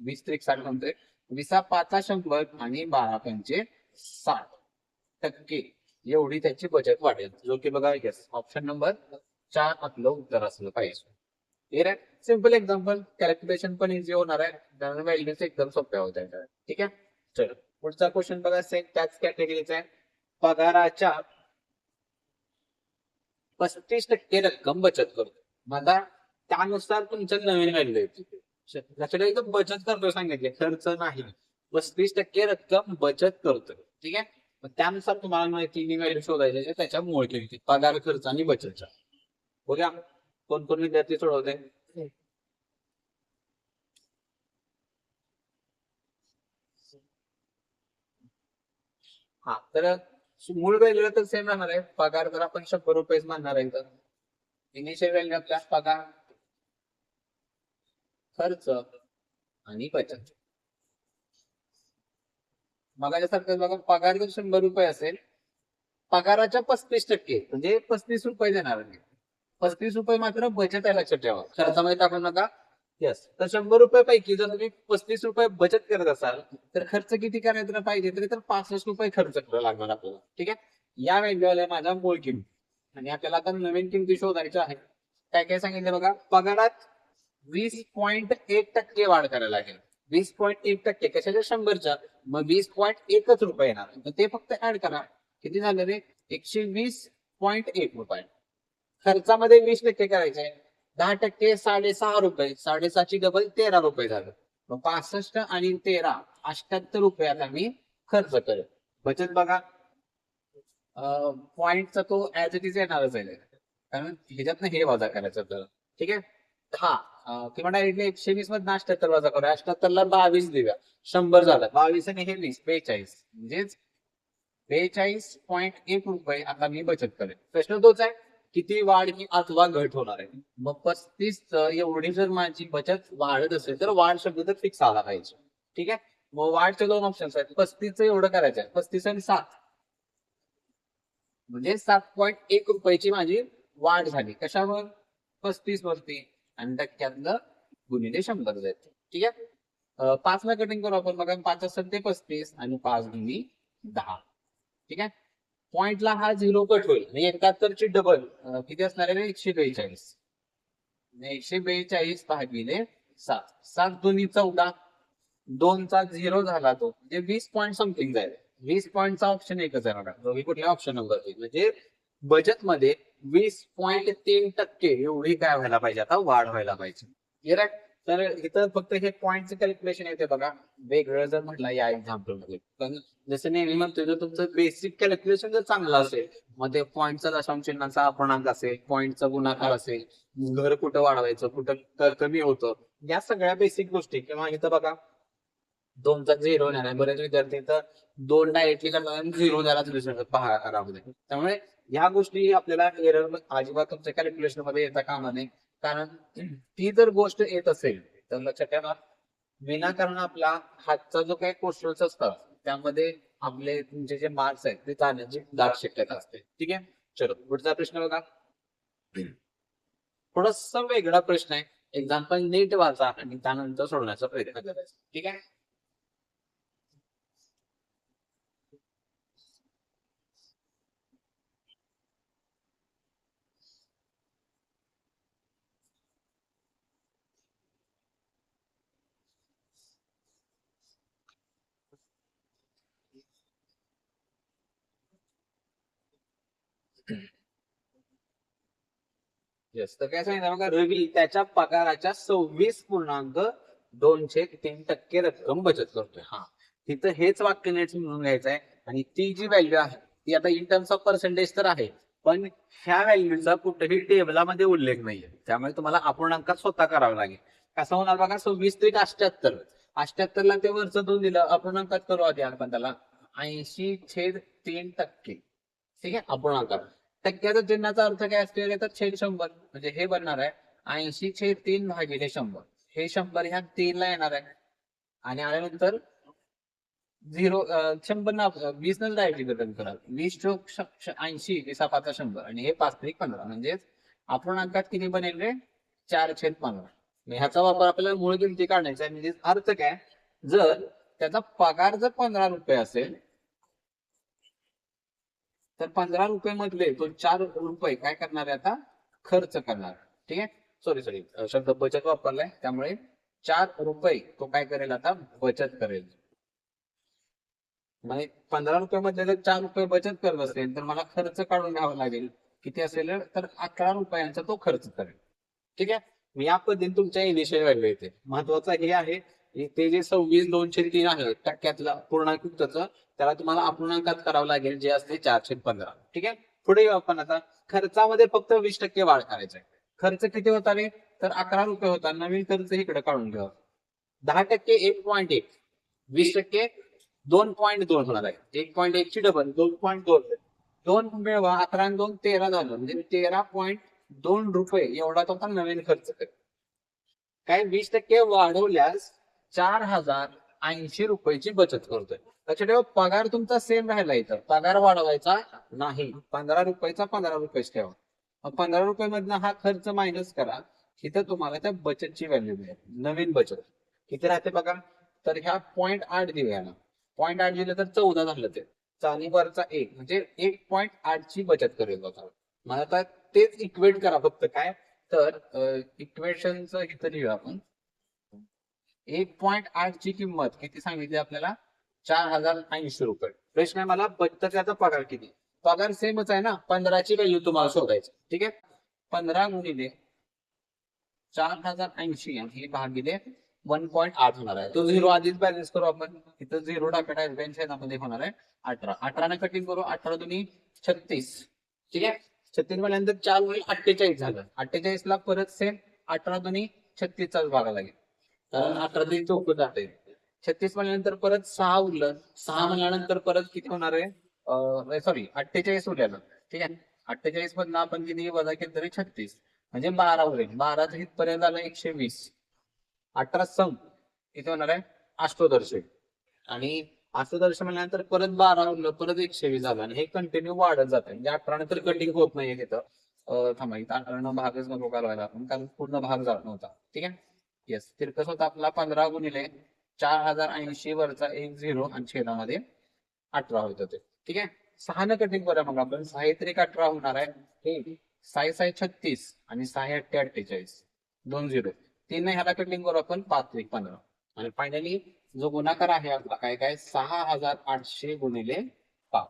20 त्रिक 60 म्हणतोय. 20 पाचा 100 आणि 12 पंचे 60% एवढी त्याची बचत वाढेल. जो की बघा येस ऑप्शन नंबर 4 आपलं उत्तर असलं पाहिजे. क्लिअर आहे. सिंपल एक्झाम्पल कॅल्क्युलेशन पण इझी होणार आहे. व्हॅल्यूज एकदम सोप्या होत आहेत. ठीक आहे. चलो पुढचा क्वेश्चन बघा सेम त्याच कॅटेगरीचा आहे. पगाराच्या 35% रक्कम बचत करतो. मला त्यानुसार तुमच्या नवीन व्हॅल्यू येते. त्याच्याकडे एकदम बचत करतो सांगितले खर्च नाही. 35% रक्कम बचत करतोय. ठीक आहे. मग त्यानुसार तुम्हाला माहिती व्हॅल्यू शोधायचे त्याच्या मूळ किमती पगार खर्च आणि बचतच्या. बघा कोण कोण विद्यार्थी सोडवते. हा तर मूळ व्हॅल्यू तर सेम राहणार आहे. पगार तर आपण 100 रुपयेच मानणार आहे. तर इनिशियल व्हॅल्यू आपल्या पगार, खर्च आणि बचत. मगाच्यासारखं बघा पगार जर 100 रुपये असेल, पगाराच्या 35% म्हणजे 35 रुपये देणार आहे. 35 रुपये मात्र बचत आहे लक्षात ठेवा. खर्चामध्ये टाकू नका. येस. तर 100 रुपये पैकी जर तुम्ही 35 रुपये बचत करत असाल तर खर्च किती करायला पाहिजे तरी तर 65 रुपये खर्च करायला लागणार आपल्याला. ठीक आहे. या व्हॅल्यू आल्या माझ्या मूळ किंमत आणि आपल्याला आता नवीन किमती शोधायच्या आहेत. काय काय सांगितलं बघा. पगारात 20.1% वाढ करायला लागेल. 20.1% कशाच्या 100च्या. मग 20.1 रुपये येणार. तर ते फक्त ऍड करा. किती झालं रे 120.1 रुपये. खर्चामध्ये 20% करायचे. 10% 6.5 रुपये. 6.5ची डबल 13 रुपये झालं. मग 65 आणि 13 78 रुपये आता मी खर्च करेल. बचत बघा पॉइंटचा तो ऍज इट इज येणारच आहे. कारण ह्याच्यातनं हे वजा करायचं आपल्याला. ठीक आहे. किंवा डायरेक्टली 120 मधून 78 वजा करूया. 78 ला 22 देऊया. 100 झालं. 22 आणि हे 20 42 म्हणजेच 42.1 रुपये आता मी बचत करेन. प्रश्न तोच आहे किती वाढ की अथवा घट होणार आहे. मग 35 एवढी जर माझी बचत वाढत असेल तर वाढ शब्द तर फिक्स आला पाहिजे. ठीक आहे. मग वाढचे 2 ऑप्शन्स आहेत. 35 एवढं करायचं आहे. 35 आणि 7 म्हणजे 7.1 रुपयाची माझी वाढ झाली. कशावर 35 वरती आणि टक्क्यातलं गुणिले 100 जायचं. ठीक आहे. 5 ला कटिंग करू आपण बघा. 5 असेल ते 35 आणि 5 गुणी 10. ठीक आहे. पॉइंटला हा 0 कट होईल आणि 71ची डबल किती असणार आहे 142. 142 भागिले 7. 7 दोन्ही 14. 2चा 0 झाला तो म्हणजे 20 पॉईंट समथिंग जाईल. 20 पॉईंटचा ऑप्शन एकच आहे बघा. दोघी कुठल्या ऑप्शन नंबर म्हणजे बचत मध्ये 20.3% एवढी काय व्हायला पाहिजे, आता वाढ व्हायला पाहिजे. Clear आहे? तर इथं फक्त हे पॉईंटचं कॅल्क्युलेशन येते बघा, वेगळं जर म्हटलं या एक्झाम्पल मध्ये. पण जसं नेहमी म्हणतोय, जर तुमचं बेसिक कॅल्क्युलेशन जर चांगलं असेल, मग ते पॉईंटचा दशांश चिन्हाचा अपूर्णांक असेल, पॉईंटचा गुणाकार असेल, घर कुठं वाढवायचं, कुठं कमी होतं, या सगळ्या बेसिक गोष्टी. किंवा इथं बघा 2चा 0 येणार आहे, बरेच विद्यार्थी तर 2 डायरेक्टली करतात, 0 द्यायलाच विसरतात पहारामध्ये. त्यामुळे या गोष्टी आपल्याला एरर अजिबात तुमच्या कॅल्क्युलेशन मध्ये येता कामा नये. कारण ती जर गोष्ट येत असेल तर लक्षात ठेवा, विनाकारण आपला हातचा जो काही क्वेश्चन्स असतात त्यामध्ये आपले तुमचे जे मार्क्स आहेत ते जाण्याची दाट शक्यता असते. ठीक आहे, चलो पुढचा प्रश्न बघा. थोडासा वेगळा प्रश्न आहे, एक्झाम्पल नीट वाचा आणि त्यानंतर सोडवण्याचा प्रयत्न करायचा. ठीक आहे. येस, तर काय सांगितलं बघा, रवी त्याच्या पगाराच्या 26.203% रक्कम बचत करतोय. हा, तिथं हेच वाक्य नीट समजून घ्यायचं आहे. आणि ती जी व्हॅल्यू आहे ती आता इन टर्म्स ऑफ पर्सेंटेज तर आहे, पण ह्या व्हॅल्यूचा कुठेही टेबलामध्ये उल्लेख नाहीये. त्यामुळे तुम्हाला अपूर्णांकात स्वतः करावं लागेल. कसं होणार बघा, 26 ते 78, 78ला ते वरचं 2 दिलं, अपूर्णांकात करू आधी आपण त्याला 80/3%. ठीक आहे, अपूर्णांकात. टक्क्याचा चिन्हाचा अर्थ काय असतो, तर छेद 100, म्हणजे हे बनणार आहे 80/3 भागिले 100. हे 100 ह्या 3 ला येणार आहे, आणि आल्यानंतर 0 100 ना 20 न डायरेक्टली रिटर्न करा. 20/80 5 100, आणि हे 5×15, म्हणजे अपूर्णांकात किती बनेल रे, 4/15. ह्याचा वापर आपल्याला मूळ किमती काढायचा आहे. म्हणजे अर्थ काय, जर त्याचा पगार जर 15 रुपये असेल तर 15 रुपये मधले तो 4 रुपये काय करणार आहे, आता खर्च करणार. ठीक आहे, सॉरी शब्द बचत वापरलाय, त्यामुळे 4 रुपये तो काय करेल, आता बचत करेल. म्हणजे 15 रुपये मध्ये जर 4 रुपये बचत करत असेल तर मला खर्च काढून घ्यावा लागेल. किती असेल, तर 11 रुपयांचा तो खर्च करेल. ठीक आहे, मी या पद्धतीने तुमच्या इनिशियल व्हॅल्यू येते. महत्वाचं हे आहे की ते जे 26/203 आहे टक्क्यातलं पूर्णांक त्याला तुम्हाला अपूर्णांकात करावं लागेल, जे असते 4/15. ठीक आहे, पुढे येऊ आपण. आता खर्चामध्ये फक्त 20% वाढ करायची आहे. खर्च किती होता रे, तर 11 रुपये होता. नवीन खर्च इकडे काढून घ्या. 10% 1.1, 20% 2.2 होणार आहे. 1.1 ची डबल 2.2, 2 मिळवा, 11 आणि 2 13 झालं, म्हणजे 13.2 रुपये एवढा तो आता नवीन खर्च करेल. काय 20% वाढवल्यास 4,080 रुपयाची बचत करतोय. लक्षात ठेवा, पगार तुमचा सेम राहिला, इथं पगार वाढवायचा नाही. 15 रुपयाचा 15 रुपयेच ठेवा. मग 15 रुपये मधनं हा खर्च मायनस करा, इथं तुम्हाला त्या बचतची व्हॅल्यू मिळेल. नवीन बचत किती राहते बघा, तर ह्या 0.8 देऊया ना. 0.8 दिलं तर 14 झालं, ते चाली वरचा 1 म्हणजे 1.8 ची बचत करेल बघा. मला आता तेच इक्वेट करा फक्त. काय तर इक्वेशनचं इथं लिहूया आपण. 1.8 ची किंमत किती सांगितली आपल्याला, 4,080 रुपये. प्रश्न आहे मला बचतीचा पगार किती. पगार सेमच आहे ना, 15 ची व्हॅल्यू तुम्हाला शोधायची. ठीक आहे, 15 गुणिले 4,080 आणि हे भागिले 1.8 होणार आहे. तो 0 आधीच बॅलन्स करू आपण. इथं 0 टाकायचा आहे, छेदामध्ये होणार आहे 18. 18 ने कटिंग करू, 18 दुनी 36. ठीक आहे, 36 म्हणल्यानंतर 4 होईल 48 झालं. 48 ला परत सेम 18 दुनी 36 चाच भागा लागेल, कारण 18 दुनी 64 जाते. 36 म्हणल्यानंतर परत 6 उरलं. 6 म्हणल्यानंतर परत किती होणार आहे, सॉरी 48 उरलेलं. ठीक आहे, 48 मधनं आपण किती वजा केलं तरी 36, म्हणजे 12 उरेल. 12 इथपर्यंत आलं 120. 18 सम किती होणार आहे, अष्टोदर्श. आणि अष्टोदर्श म्हणल्यानंतर परत 12 उरलं, परत 120 झालं, आणि हे कंटिन्यू वाढत जाते. म्हणजे 18 नंतर कटिंग होत नाहीये तिथं. थांबा, इथं 18 भागच नको घालवायला आपण, कारण पूर्ण भाग जात नव्हता. ठीक आहे, येस. तिरकस होता आपला 15 गुणिले 4,080 वरचा 1 0 आणि छेदामध्ये 18 होतं ते. ठीक आहे, 6 न कटिंग करूया मग आपण. 6 3 18 होणार आहे. हे 6 6 36 आणि 6 8 48, 2 0. 3 ह्याला कटिंग करू आपण, 5 3 15. आणि फायनली जो गुणाकार आहे आपला काय काय, 6,800 गुणिले 5.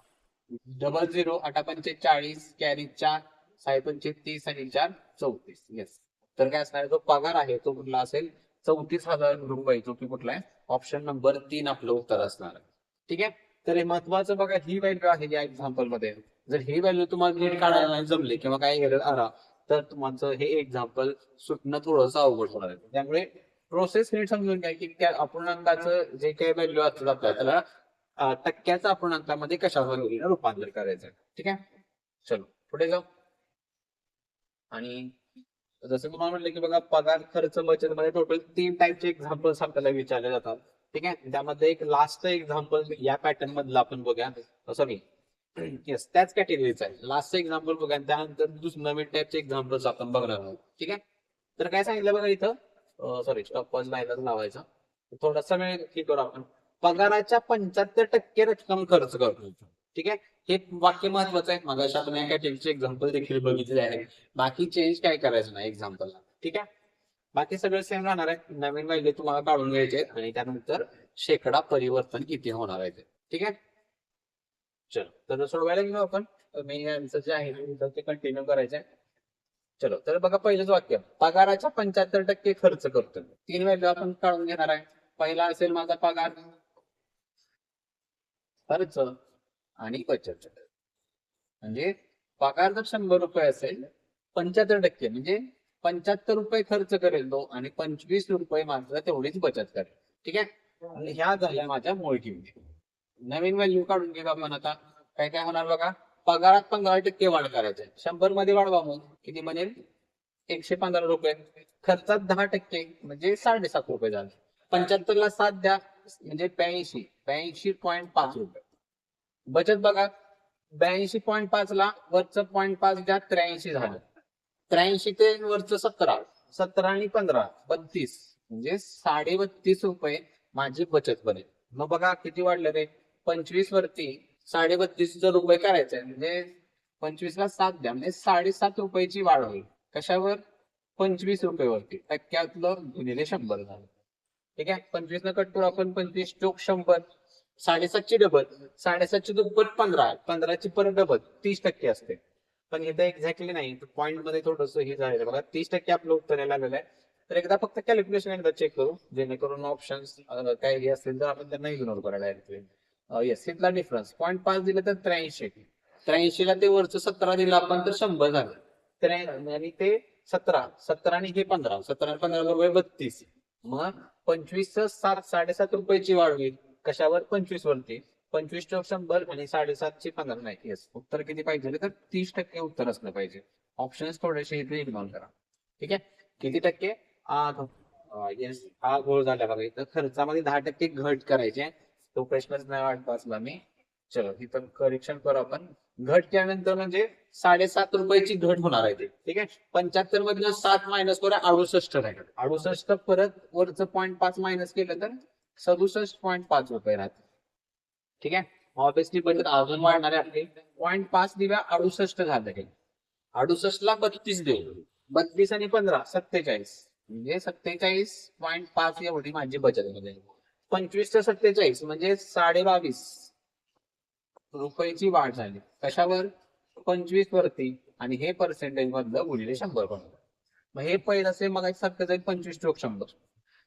डबल 0 8 45 कॅरी 4 5×5 30 आणि 4 34. येस. तर काय असणार आहे, जो पगार आहे तो कुठला असेल 34,000 रुपये, जो की कुठला आहे ऑप्शन नंबर 3 आपलं उत्तर असणार आहे. ठीक आहे. तर हे महत्वाचं बघा, ही व्हॅल्यू आहे या एक्झाम्पल मध्ये. जर ही व्हॅल्यू तुम्हाला नीट काढायला नाही जमली किंवा काय एरर आला तर तुमचं हे एक्झाम्पल सुटणं थोडंसं अवघड होणार आहे. त्यामुळे प्रोसेस नीट समजून घ्या की त्या अपूर्णांकाचं जे काही व्हॅल्यू असतात आपल्याला त्याला टक्क्याचा अपूर्णांकामध्ये कशामध्ये रूपांतर करायचं. ठीक आहे. चलो पुढे जाऊ. आणि जसं तुम्हाला म्हटलं की बघा, पगार खर्च बचत मध्ये टोटल 3 टाईपचे एक्झाम्पल्स आपल्याला विचारले जातात. ठीक आहे. त्यामध्ये एक लास्ट एक्झाम्पल या पॅटर्न मधलं आपण बघूया. सॉरी, येस, त्याच कॅटेगरीचा आहे. लास्ट एक्झाम्पल बघा आणि त्यानंतर नवीन टाईपचे एक्झाम्पल्स आपण बघणार आहोत. ठीक आहे. तर काय सांगितलं बघा इथं, सॉरी स्टॉप पॉज लायला लावायचा, थोडासा वेळ हे करू आपण. पगाराच्या 75% रक्कम खर्च करतो. ठीक आहे. हे वाक्य महत्वाचं आहे. मगाशी आपण या कॅटेगरीचे एक्झाम्पल देखील बघितले आहे. बाकी चेंज काय करायचं नाही एक्झाम्पलला. ठीक आहे. बाकी सगळं सेम राहणार आहे. नवीन व्हॅल्यू तुम्हाला काढून घ्यायचे आहेत आणि त्यानंतर शेकडा परिवर्तन किती होणार आहे ते. ठीक आहे. चलो तर सोडवायला घेऊ आपण. मेन आन्सर जे आहे ते कंटिन्यू करायचं आहे. चलो तर बघा, पहिलंच वाक्य, पगाराच्या 75% खर्च करतो. 3 व्हॅल्यू आपण काढून घेणार आहे. पहिला असेल माझा पगार, खर्च आणि बचत. म्हणजे पगार जर 100 रुपये असेल, 75% म्हणजे 75 रुपये खर्च करेल तो आणि 25 रुपये मात्र तेवढीच बचत करेल. ठीक आहे. आणि ह्या झाल्या माझ्या मूळ किमती. नवीन व्हॅल्यू काढून घेऊ आपण आता. काय काय होणार बघा, पगारात 15% वाढ करायची. 100 मध्ये वाढवा, मग किती बनेल 115 रुपये. खर्चात 10% म्हणजे 7.5 रुपये झाले. 75 ला 7 द्या म्हणजे 82.5 रुपये. बचत बघा, 82.5 ला वरचं 0.5 द्या, 83 झालं. 83 ते वरचं 17, 17 आणि 15 32 म्हणजे 32.5 रुपये माझी बचत बनेल. मग बघा किती वाढलं रे, 25 वरती 32.5 रुपये करायचंय म्हणजे 25 ला 7 द्या म्हणजे 7.5 रुपयाची वाढ होईल. कशावर, 25 रुपये वरती. टक्क्यातलं गुणिले 100 झालं. ठीक आहे. 25 न कट करू आपण, 25 चोक 100, 7.5ची डबल, 7.5ची दुप्पट 15, 15ची परत डबल 30% असते. पण इथं एक्झॅक्टली नाही, पॉईंट मध्ये थोडस हे झालेलं बघा. 30% आपलं उत्तर यायला लागलेलं आहे. तर एकदा फक्त कॅल्क्युलेशन एकदा चेक करू, जेणेकरून ऑप्शन्स काही हे असतील तर आपण त्यांना इग्नोर करा डायरेक्टली. येस, इथला डिफरन्स 0.5 दिलं तर 83, 83 ला ते वरचं 17 दिलं आपण तर 100 झालं. आणि ते 17, 17 आणि हे 15, 17 आणि 15 बरोबर 32. मग 25 7, 7.5 रुपयाची वाढ होईल. कशावर, 25 वरती. 25 चौक 100 आणि 7.5ची 15 नाही. येस, उत्तर किती पाहिजे तर 30% उत्तर असलं पाहिजे. ऑप्शन्स थोडेसे इथे इग्नोर करा. ठीक आहे. किती टक्के, येस, हा घोळ झाला बघा. इथं खर्चामध्ये 10% घट करायची. तो प्रश्नच नाही वाटत असला मी. चलो इथं करेक्शन करू आपण. घट केल्यानंतर म्हणजे 7.5 रुपयाची घट होणार आहे ते. ठीक आहे. 75 मधलं 7 मायनस करा, 68 राहील. 68 परत वरचं 0.5 मायनस केलं तर 67.5 रुपये राहते. ठीक आहे. ऑब्विसली बचत अजून वाढणार आहे आपली. 0.5 दिव्या 68 झालं आहे. 68 ला 32 देऊ, 32 आणि 15 47 म्हणजे 47.5 एवढी माझी बचत मध्ये. 25 ते 47 म्हणजे 22.5 रुपयाची वाढ झाली. कशावर, 25 वरती आणि हे पर्सेंटेज मधलं गुणिले 100 बनवलं. मग हे पहिलं असेल मग सारखं जाईल 25 चौक 100,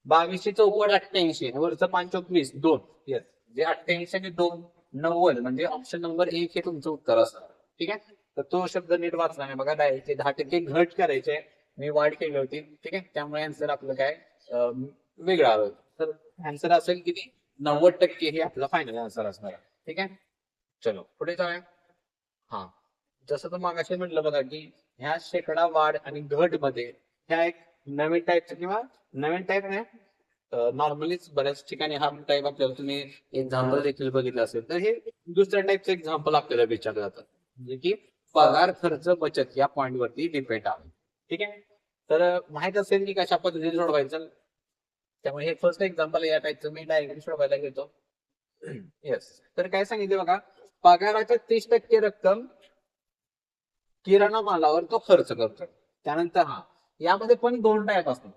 22 चौपट 88, वरचं 5 चौक 20, 2. येस, जे 88 आणि 2 90 म्हणजे ऑप्शन नंबर 1 हे तुमचं उत्तर असणार. ठीक आहे. तर तो शब्द नीट वाचला नाही बघा. डायरेक्ट 10% घट करायचे, मी वाढ केली होती. ठीक आहे. त्यामुळे आन्सर आपलं काय वेगळं आलं. तर आन्सर असेल किती, 90% हे आपलं फायनल आन्सर असणार. ठीक आहे. चलो पुढे जाऊया. हा, जसं तर मागाशी म्हटलं बघा की ह्या शेकडा वाढ आणि घट मध्ये ह्या एक नवीन टाईपचं किंवा नवीन टाईप नाही, नॉर्मलीच बऱ्याच ठिकाणी हा टाईप आपल्याला तुम्ही एक्झाम्पल देखील बघितलं असेल तर हे दुसऱ्या टाईपचं एक्झाम्पल आपल्याला विचारलं जातं. म्हणजे की पगार खर्च बचत या पॉईंट वरती डिपेंड आहे. ठीक आहे. तर माहित असेल की कशा पद्धतीने सोडवायचं. त्यामुळे हे फर्स्ट एक्झाम्पल या टाईपचं मी डायरेक्ट सोडवायला घेतो. येस, तर काय सांगितलं बघा, पगाराच्या 30% रक्कम किराणा मालावर तो खर्च करतो. त्यानंतर यामध्ये पण 2 टाईप असतात.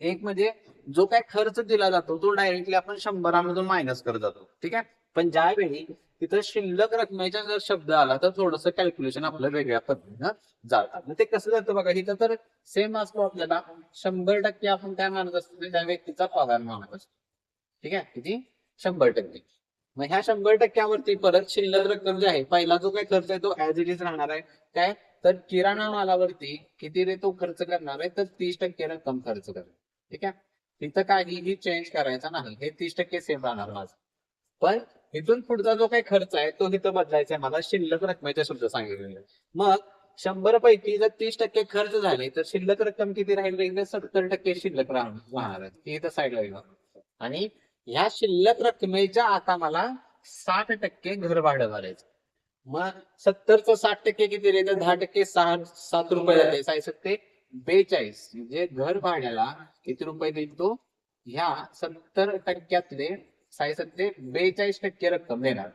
एक म्हणजे जो काय खर्च दिला जातो तो डायरेक्टली आपण 100 मधून मायनस करत जातो. ठीक आहे. पण ज्यावेळी तिथं शिल्लक रकमेचा जर शब्द आला तर थोडस कॅल्क्युलेशन आपलं वेगळ्या पद्धतीनं जातात. मग ते कसं जातं बघा, इथं तर सेम असतो आपल्याला 100% आपण काय मानत असतो, त्या व्यक्तीचा पगार मानत असतो. ठीक आहे, किती 100%. मग ह्या 100%वरती परत शिल्लक रक्कम जी आहे, पहिला जो काही खर्च आहे तो ऍज इट इज राहणार आहे. काय तर किराणा मालावरती किती रे तो खर्च करणार आहे, तर 30% रक्कम खर्च करणार. ठीक आहे, तिथं काहीही चेंज करायचा नाही, हे 30% सेम राहणार माझं. पण इथून पुढचा जो काही खर्च आहे तो इथं बदलायचा आहे मला, शिल्लक रकमेचा शब्द सांगितलेला आहे. मग 100 पैकी जर 30% खर्च झाले तर शिल्लक रक्कम किती राहील, 70% शिल्लक राहणार आहे, ती इथं साईडला येणार. आणि ह्या शिल्लक रकमेच्या आता मला 60% घर भाडं भरायचं. मग 70चं 60% किती रे, तर 10% 7 रुपये जाते, 42 म्हणजे घर भाड्याला किती रुपये देईल तो, ह्या 70%तले 42 रक्कम देणार.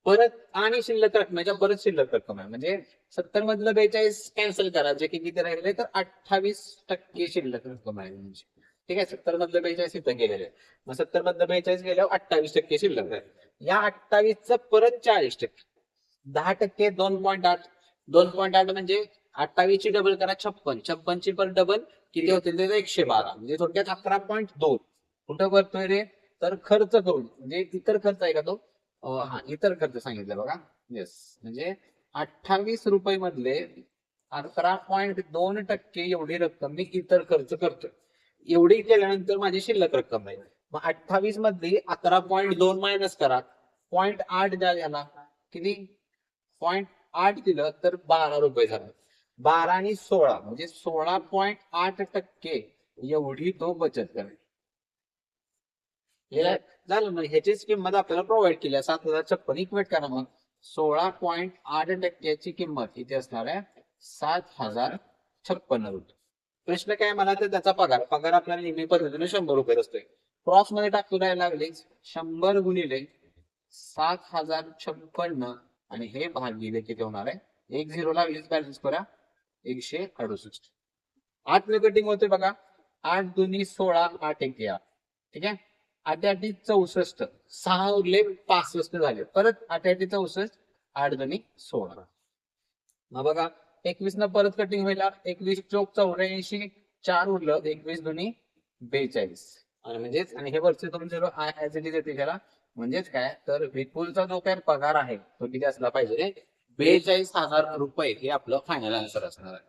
परत आणि शिल्लक रकमेच्या परत शिल्लक रक्कम आहे, म्हणजे 70 मधलं 42 कॅन्सल करा, जे की किती राहिले तर 28% शिल्लक रक्कम आहे म्हणजे. ठीक आहे, 70 मधलं 42 इथं गेलेले, मग 70 मधलं 42 गेल्यावर 28% शिल्लक आहे. या 28चं परत 40%, 10% 2.8, 2.8 म्हणजे 28ची डबल करा 56, 56ची पर डबल किती होतील ते 112, म्हणजे थोडक्यात 11.2. कुठं करतोय रे, तर खर्च करून, म्हणजे इतर खर्च आहे का तो, हा इतर खर्च सांगितलं बघा. येस, म्हणजे 28 रुपये मधले 11.2% एवढी रक्कम मी इतर खर्च करतोय. एवढी केल्यानंतर माझी शिल्लक रक्कम आहे. मग 28 मधली 11.2 मायनस करा, 0.8 द्या याला, किती 0.8 दिलं तर 12 रुपये झालं. 12 आणि 16 म्हणजे 16.8% एवढी तो बचत करेल. हे झालं, मग ह्याचीच किंमत आपल्याला प्रोव्हाइड केली आहे 7,056. इक्वेट करा मग, 16.8%ची किंमत किती असणार आहे, 7,056 रुपये. प्रश्न काय मला, तर त्याचा पगार पगार आपल्याला नेहमी पद्धतीने 100 रुपये असतोय. क्रॉस मध्ये टाकून राहायला लागले 100 गुणिले 7,056 आणि हे भागिले किती होणार आहे, 1 0 लागलीच बॅलन्स करा, 168. 8 ने कटिंग होते बघा, 8 दुनी 16, 8 1 8. ठीक आहे, 8 8 64, 6 उरले 65 झाले, परत 8 8 64, 8 दुनी 16. मग बघा 21 न परत कटिंग व्हायला, 21 चौक 84, 4 उरलं, 21 दुनी 42. आणि म्हणजेच, आणि हे वरचे 2 0 ऍज इट इज येते त्याला, म्हणजेच काय तर विपुलचा जो काय पगार आहे तो किती असला पाहिजे रे, 42,000 रुपये हे आपलं फायनल आन्सर असणार आहे.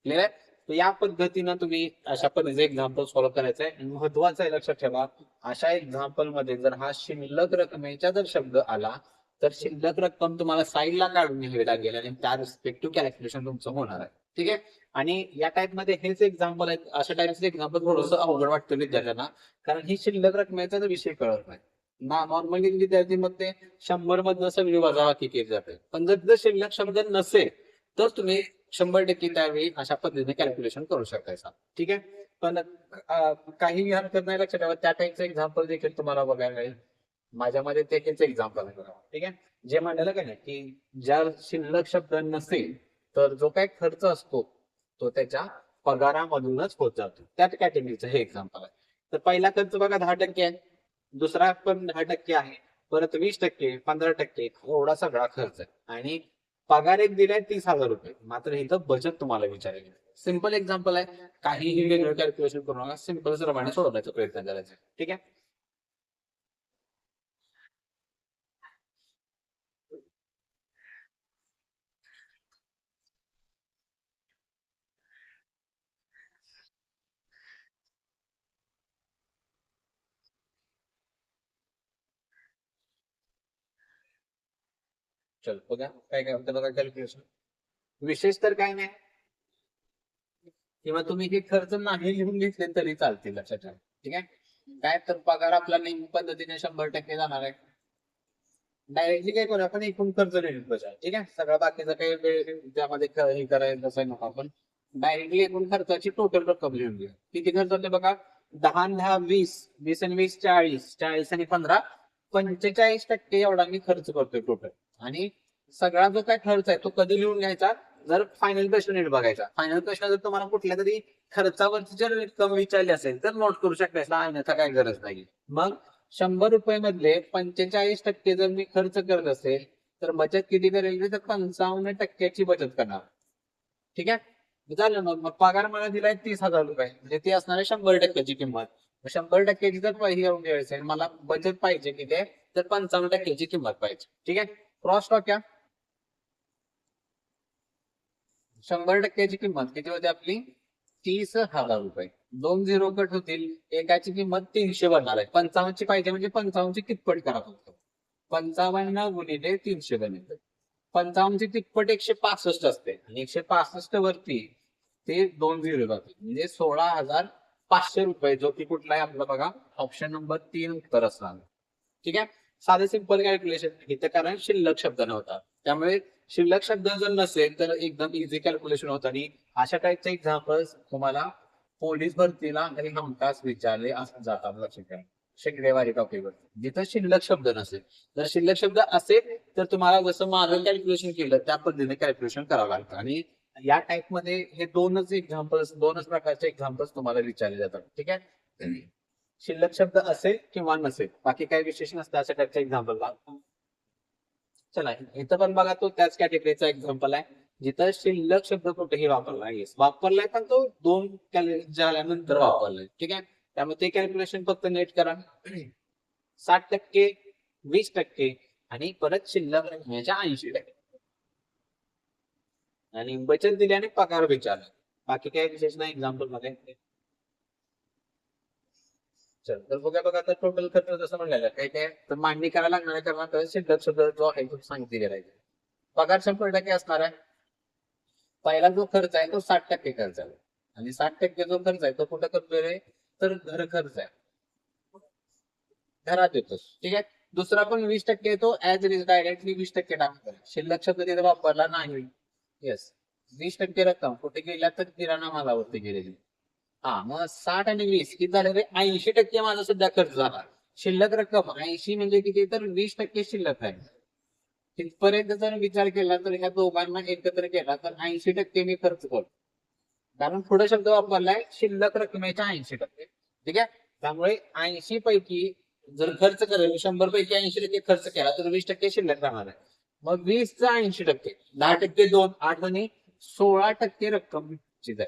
क्लिअर आहे. तर या पद्धतीनं तुम्ही अशा पद्धतीचे एक्झाम्पल सॉल्व्ह करायचं आहे. महत्वाचं आहे लक्षात ठेवा, अशा एक्झाम्पल मध्ये जर हा शिल्लक रकमेचा जर शब्द आला तर शिल्लक रक्कम तुम्हाला साईडला काढून घ्यावी लागेल आणि त्या रिस्पेक्टिव्ह कॅल्क्युलेशन तुमचं होणार आहे. ठीक आहे, आणि या टाइप मध्ये हेच एक्झाम्पल आहेत. अशा टाइपचे एक्झाम्पल थोडस अवघड वाटतं विद्यार्थ्यांना, कारण ही शिल्लक रकमेचा जर विषय कळत नाही ना. नॉर्मली विद्यार्थी मग ते 100 मधनं सगळी वजाबाकी केली जाते, पण जर शिल्लक शब्द नसेल तर तुम्ही 100% त्यावेळी अशा पद्धतीने कॅल्क्युलेशन करू शकता. ठीक आहे, पण काही हरकत नाही, लक्षात ठेवा त्या टाइपचं एक्झाम्पल देखील तुम्हाला बघायला मिळेल. माझ्यामध्ये ते हेच एक्झाम्पल आहे. ठीक आहे, जे म्हणलेलं काय नाही की ज्या शिल्लक शब्द नसेल तर जो काही खर्च असतो तो त्याच्या पगारामधूनच होत जातो, त्या कॅटेगरीचं हे एक्झाम्पल आहे. तर पहिला खर्च बघा 10% आहे, दुसरा पण 10% आहे, परत 20%, 15% एवढा सगळा खर्च आहे. आणि पगार एक दिलाय 30,000 रुपये, मात्र इथं बचत तुम्हाला विचारले. सिंपल एक्झाम्पल आहे, काहीही वेगळं कॅल्क्युलेशन करू नका, सिंपल प्रमाणे सोडवण्याचा प्रयत्न करायचा. ठीक आहे, चल बघा काय काय होतं बघा कॅल्क्युलेशन. विशेष तर काय नाही, किंवा तुम्ही हे खर्च नाही लिहून घेतले तरी चालतील, लक्षात ठेवा. ठीक आहे, काय तर पगार आपला नेहमी पद्धतीने 100% जाणार आहे. डायरेक्टली काय करू आपण, एकूण खर्च लिहून बसा. ठीक आहे, सगळा बाकीचा काही वेळ त्यामध्ये हे करायचं तसं नको, आपण डायरेक्टली एकूण खर्चाची टोटल रक्कम लिहून घेऊ. किती खर्च होते बघा, 10 आणि 10 20, 20 आणि 20 40, 40 आणि 15 45% एवढा मी खर्च करतोय टोटल. आणि सगळा जो काय खर्च आहे तो कधी लिहून घ्यायचा, जर फायनल प्रश्न नीट बघायचा. फायनल प्रश्न जर तुम्हाला कुठल्या तरी खर्चावरची जर रक्कम विचारली असेल तर नोट करू शकता, अन्यथा काय गरज नाही. मग ₹100 मधले 45% जर मी खर्च करत असेल तर बचत किती करेल तर 55% बचत करणार. ठीक आहे, झालं. मग पगार मला दिलाय ₹30,000 म्हणजे ती असणार आहे 100% किंमत. 100% जर हे असेल मला बचत पाहिजे किती तर 55% किंमत पाहिजे. ठीक आहे, क्रॉस टॉक या 100% किंमत किती होते आपली ₹30,000. 2 झिरो कट होतील, एकाची किंमत 300 बनणार आहे. 55 पाहिजे म्हणजे 55 कितपट करा फक्त. 55 गुणिले 300 बनेल. 55 तिप्पट 165 असते आणि 165 वरती ते 2 झिरो जाते म्हणजे ₹16,500 जो की कुठला आहे आपला बघा ऑप्शन नंबर 3 उत्तर असणार. ठीक आहे, साधे सिंपल कॅल्क्युलेशन इथे कारण शिल्लक शब्द नव्हता त्यामुळे शिल्लक शब्द जर नसेल तर एकदम इझी कॅल्क्युलेशन होतं आणि अशा टाईपचे एक्झाम्पल्स तुम्हाला पोलीस भरतीला काही हमखास विचारले असं जातात. लक्षात घ्या शेकडेवारी टॉपिकवर जिथं शिल्लक शब्द नसेल. जर शिल्लक शब्द असेल तर तुम्हाला जसं माझं कॅल्क्युलेशन केलं त्या पद्धतीने कॅल्क्युलेशन करावं लागतं आणि या टाईप मध्ये हे दोनच प्रकारचे एक्झाम्पल्स तुम्हाला विचारले जातात. ठीक आहे, शिल्लक शब्द असेल किंवा नसेल बाकी काही विशेष नसतं अशा टाईपचे एक्झाम्पल. चला इथं पण बघा तो त्याच कॅटेगरीचा एक्झाम्पल आहे जिथं शिल्लक शब्द कुठेही वापरलाय पण तो 2 झाल्यानंतर वापरलाय. ठीक आहे, त्यामुळे ते कॅल्क्युलेशन फक्त नेट करा. 60%, 20% आणि परत शिल्लक रकमेच्या 80%. आणि बचत दिल्याने पगार विचारला बाकी काही विशेष नाही एक्झाम्पल मध्ये. चल तर बघा तर टोटल खर्च जसं म्हणलेलं काय काय तर मांडणी करायला लागणार आहे कारण शिल्लक शब्द जो आहे तो सांगितलेला आहे. पगार 100% असणार आहे. पहिला जो खर्च आहे तो 60% खर्च आहे आणि 60% जो खर्च आहे तो कुठं करतोय तर घर खर्च आहे, घरात येतो. ठीक आहे, दुसरा पण 20% येतो ऍज इज डायरेक्टली 20% टाकतो. शिल्लक शब्द तिथे वापरला नाही. येस, 20% रक्कम कुठे गेल्या तर किराणा मालावरती गेलेली. हा मग 60 आणि 20 किती झाले रे 80% माझा सध्या खर्च झाला. शिल्लक रक्कम 80 म्हणजे किती तर 20% शिल्लक आहे. तिथपर्यंत जर विचार केला तर ह्या दोघांना एकत्र केला तर 80% मी खर्च करतो कारण पुढे शब्द वापरलाय शिल्लक रकमेच्या 80%. ठीक आहे, त्यामुळे 80 पैकी जर खर्च करेल 100 पैकी 80% खर्च केला तर 20% शिल्लक राहणार आहे. मग 20चा 80%, 10% 2 8 आणि 16% रक्कम आहे.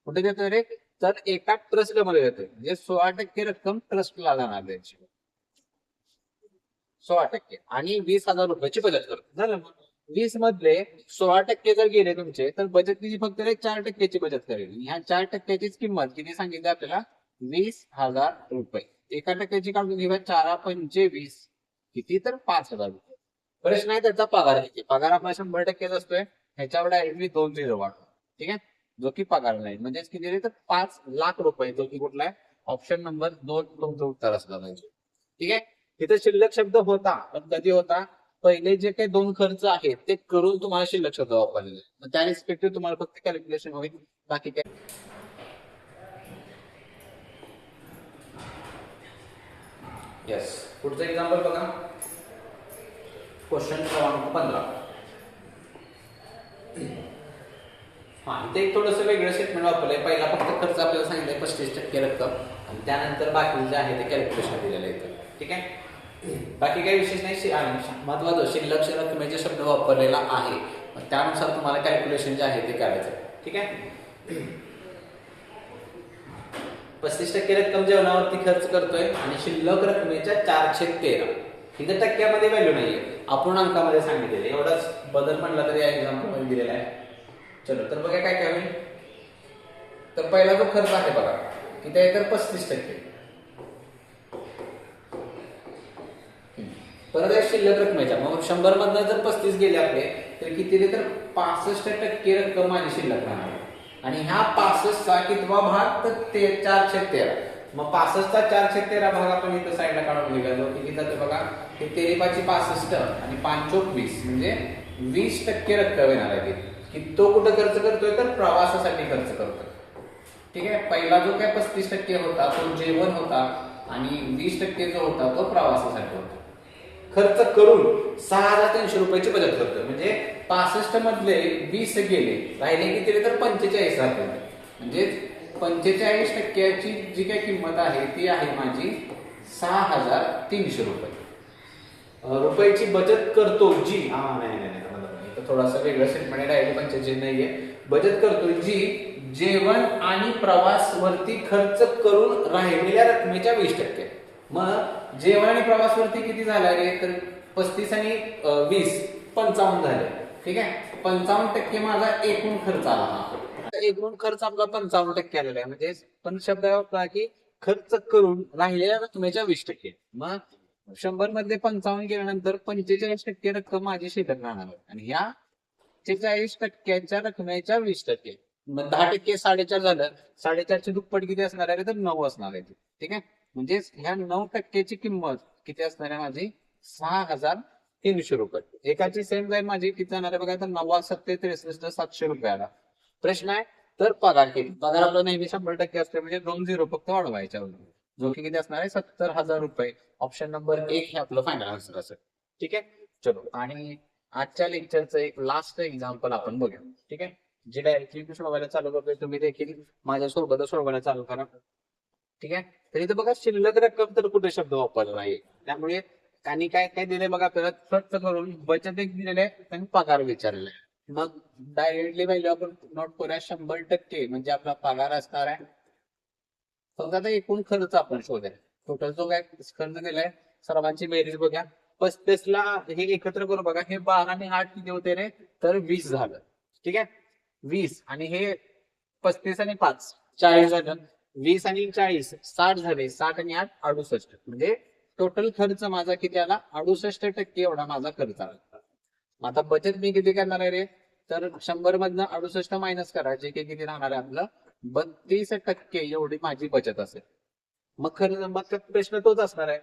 कुठे देतोय रे तर एका ट्रस्ट मध्ये देतोय म्हणजे 16% रक्कम ट्रस्टला जाणार त्याची. 16% आणि ₹20,000 बचत करतो. झालं, 20 मधले 16% जर गेले तुमचे तर बचत किती फक्त 4% बचत करेल. ह्या 4%चीच किंमत किती सांगितली आपल्याला ₹20,000. एका टक्क्याची काढून घेऊया 4 20 किती तर ₹5,000. प्रश्न आहे त्याचा पगार किती. पगार आपला 100% असतोय ह्याच्यावर डायरेक्टली 2 झिरो वाढतो. ठीक आहे, जो की पगार नाही म्हणजेच किती तर ₹5,00,000 जो की कुठला आहे ऑप्शन नंबर 2 तुमचं उत्तर असलं पाहिजे. ठीक आहे, तिथे शिल्लक शब्द होता पण कधी होता पहिले जे काही 2 खर्च आहेत ते करून तुम्हाला शिल्लक शब्द वापरलेले त्या रिस्पेक्टिव्ह तुम्हाला फक्त कॅल्क्युलेशन होईल बाकी काय. येस, पुढचं एक्झाम्पल बघा क्वेश्चन क्रमांक 15. हा इथे एक थोडंसं वेगळं स्टेटमेंट वापरलंय. पहिला फक्त खर्च आपल्याला सांगितलंय 35% रक्कम आणि त्यानंतर बाकी जे आहे ते कॅल्क्युलेशन दिलेलं आहे. ठीक आहे, बाकी काही विशेष नाही. महत्वाचं शिल्लक रकमेचे शब्द वापरलेला आहे त्यानुसार तुम्हाला कॅल्क्युलेशन जे आहे ते करायचं. ठीक आहे, 35% रक्कम जेवणावरती खर्च करतोय आणि शिल्लक रकमेच्या 4/13 इथे टक्क्यामध्ये व्हॅल्यू नाहीये अपूर्णांकामध्ये सांगितलेले. एवढाच बदल म्हणला तरी या एक्झाम्पल मध्ये दिलेला आहे. चलो तर बघा काय काय होईल. तर पहिला जो खर्च आहे बघा किती आहे तर 35%. परत आहे शिल्लक रकमेच्या मग 100 मधनं जर 35 गेले आपले तर किती तर 65% रक्कम माझी शिल्लक राहणार आणि ह्या 65चा कितवा भाग तर 4/13. मग 65चा 4/13 भाग आपण इथं साईडला काढून घेऊया जो किती जाते बघा हे 13×5 = 65 आणि 5×4 = 20 म्हणजे 20% रक्कम येणार आहे की तो कुठं खर्च करतोय तर प्रवासासाठी खर्च करतोय. ठीक आहे, पहिला जो काय 35% होता तो जेवण होता आणि 20% जो होता तो प्रवासासाठी होता. खर्च करून ₹6,300 बचत करतोय म्हणजे 65 मधले 20 गेले राहिले किती तर 45 राहते म्हणजे 45% जी काही किंमत आहे ती आहे माझी 6,300 रुपये. रुपयाची बचत करतो जी इथं थोडासा वेगळं स्टेटमेंट आहे, 85 नाहीये. बचत करतो जी जेवण आणि प्रवास वरती खर्च करून राहिलेल्या रकमेच्या 20%. मग जेवण आणि प्रवास वरती किती झाला रे, तर 35 आणि 20 55 झाले. ठीक आहे, 55% माझा एकूण खर्च आला. हा एकूण खर्च आपला 55% आलेला आहे. म्हणजे पण शब्द होता की खर्च करून राहिलेल्या रकमेच्या 20%. मग 100 मधले 55 गेल्यानंतर 45% रक्कम माझी शिल्लक राहणार आहे. आणि ह्या 45% रकमेच्या 20%, मग 10% 4.5 झालं. 4.5ची दुप्पट किती असणार आहे, तर 9 असणार आहे. ठीक आहे, म्हणजे ह्या 9%ची किंमत किती असणार आहे माझी, 6,300 रुपये. एकाची सेम जाईल माझी किती जाणार आहे बघा, तर 9,763,700 रुपयाला. प्रश्न आहे तर पगार किती. पगार आपला नेहमी 100% असते, म्हणजे 2 झिरो फक्त वाढवायच्या, जो की किती असणार आहे, 70,000 रुपये. ऑप्शन नंबर 1 हे आपलं फायनल आन्सर असेल. ठीक आहे, चलो. आणि आजच्या लेक्चरचं एक लास्ट एक्झाम्पल आपण बघूया. ठीक आहे, जे डायरेक्टली सोडवायला चालू करतोय तुम्ही देखील माझ्यासोबत सोडवायला चालू करा. ठीक आहे, तर इथं बघा शिल्लक रक्कम तर कुठे शब्द वापरला नाही, त्यामुळे काही काय काय दिले बघा, आपल्याला खर्च करून बचत एक दिलेले आहे आणि पगार विचारलेला आहे. मग डायरेक्टली व्हॅल्यू आपण नोट करूया, 100% म्हणजे आपला पगार असणार आहे. फक्त आता एकूण खर्च आपण शोधूया. टोटल जो काय खर्च दिलाय सर्वांची बेरीज बघा. 35 ला हे एकत्र करू बघा, हे 12 आणि 8 किती होते रे, तर 20 झालं. ठीक आहे, 20 आणि हे 35 आणि 5 40 झालं. 20 आणि 40 60 झाले. 60 आणि 8 68, म्हणजे टोटल खर्च माझा किती आला, 68% एवढा माझा खर्च आला. आता बचत मी किती करणार आहे रे, तर 100 मधनं 68 मायनस करायचे की किती राहणार आहे आपलं, 32% एवढी माझी बचत असेल. मग खरं मग प्रश्न तोच असणार आहे.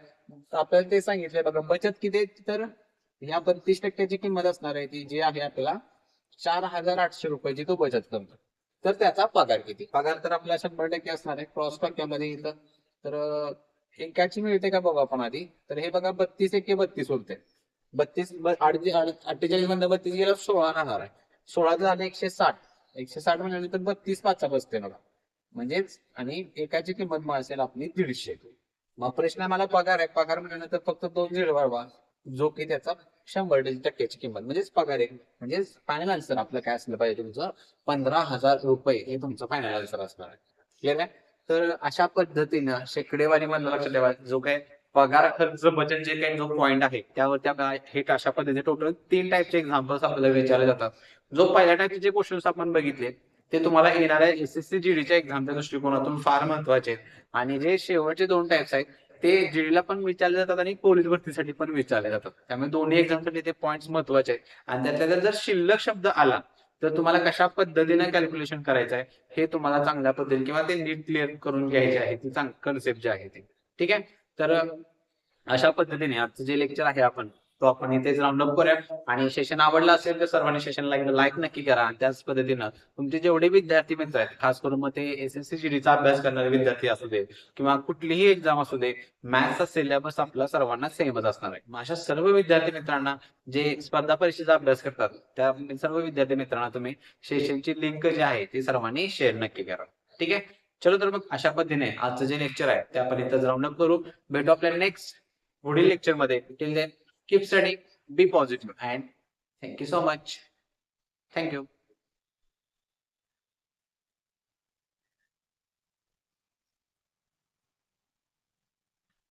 आपल्याला ते सांगितलंय बघा, बचत किती आहे, तर या 32%ची किंमत असणार आहे ती जी आहे आपल्याला 4,800 रुपयाची तो बचत करतो. तर त्याचा पगार किती. पगार तर आपला 100% असणार आहे. क्रॉस टक्क्यामध्ये येतं, तर एकाची मिळते का बघा आपण आधी. तर हे बघा 32 एके 32 होते. 32 48 मधनं 32 गेला 16 राहणार आहे. 16 झाले 160. 160 म्हणजे 32 5 बसते बघा, म्हणजेच. आणि एकाची किंमत असेल आपली 150. मग प्रश्न मला पगार आहे. पगार म्हणल्यानंतर फक्त 2 झिरो वाढवा, जो की त्याचा 100% किंमत म्हणजेच पगार आहे. म्हणजेच फायनल आन्सर आपलं काय असलं पाहिजे, तुमचं 15,000 रुपये हे तुमचं फायनल आन्सर असणार आहे. क्लिअर आहे. तर अशा पद्धतीनं शेकडेवारी मधलं लक्षात ठेवा, जो काय पगार खर्च बचत जे काही जो पॉईंट आहे त्यावर हे अशा पद्धतीने टोटल 3 टाईपचे एक्झाम्पल्स आपल्याला विचारले जातात. जो पहिल्या टाईपचे जे क्वेश्चन्स आपण बघितले ते तुम्हाला येणाऱ्या एसएससी जीडीच्या एक्झामच्या दृष्टिकोनातून फार महत्वाचे आहेत. आणि जे शेवटचे 2 टाइप्स आहेत ते जीडीला पण विचारले जातात आणि पोलीस भरतीसाठी पण विचारले जातात. त्यामुळे दोन्ही एक्झामसाठी ते पॉईंट्स महत्वाचे आहेत. आणि त्यातल्या जर शिल्लक शब्द आला तर तुम्हाला कशा पद्धतीने कॅल्क्युलेशन करायचं आहे हे तुम्हाला चांगल्या पद्धतीने किंवा ते नीट क्लिअर करून घ्यायचे आहे, ती कन्सेप्ट जे आहे ते. ठीक आहे, तर अशा पद्धतीने आजचं जे लेक्चर आहे तो आपण इथेच राऊंड अप करूया. आणि सेशन आवडलं असेल तर सर्वांनी सेशनला लाईक नक्की करा. आणि त्याच पद्धतीनं तुमचे जेवढे विद्यार्थी मित्र आहेत, खास करून मग ते एसएससी जीडीचा अभ्यास करणारे विद्यार्थी असू दे किंवा कुठलीही एक्झाम असू दे, मॅथ्सचा सिलेबस आपला सर्वांना सेमच असणार आहे. मग अशा सर्व विद्यार्थी मित्रांना जे स्पर्धा परीक्षेचा अभ्यास करतात त्या सर्व विद्यार्थी मित्रांना तुम्ही सेशनची लिंक जी आहे ती सर्वांनी शेअर नक्की करा. ठीक आहे, चलो. तर मग अशा पद्धतीने आजचं जे लेक्चर आहे ते आपण इथं राऊंड अप करू. भेटू आपल्या नेक्स्ट पुढील लेक्चर मध्ये. Till then keep studying, be positive, and thank you so much. Thank you.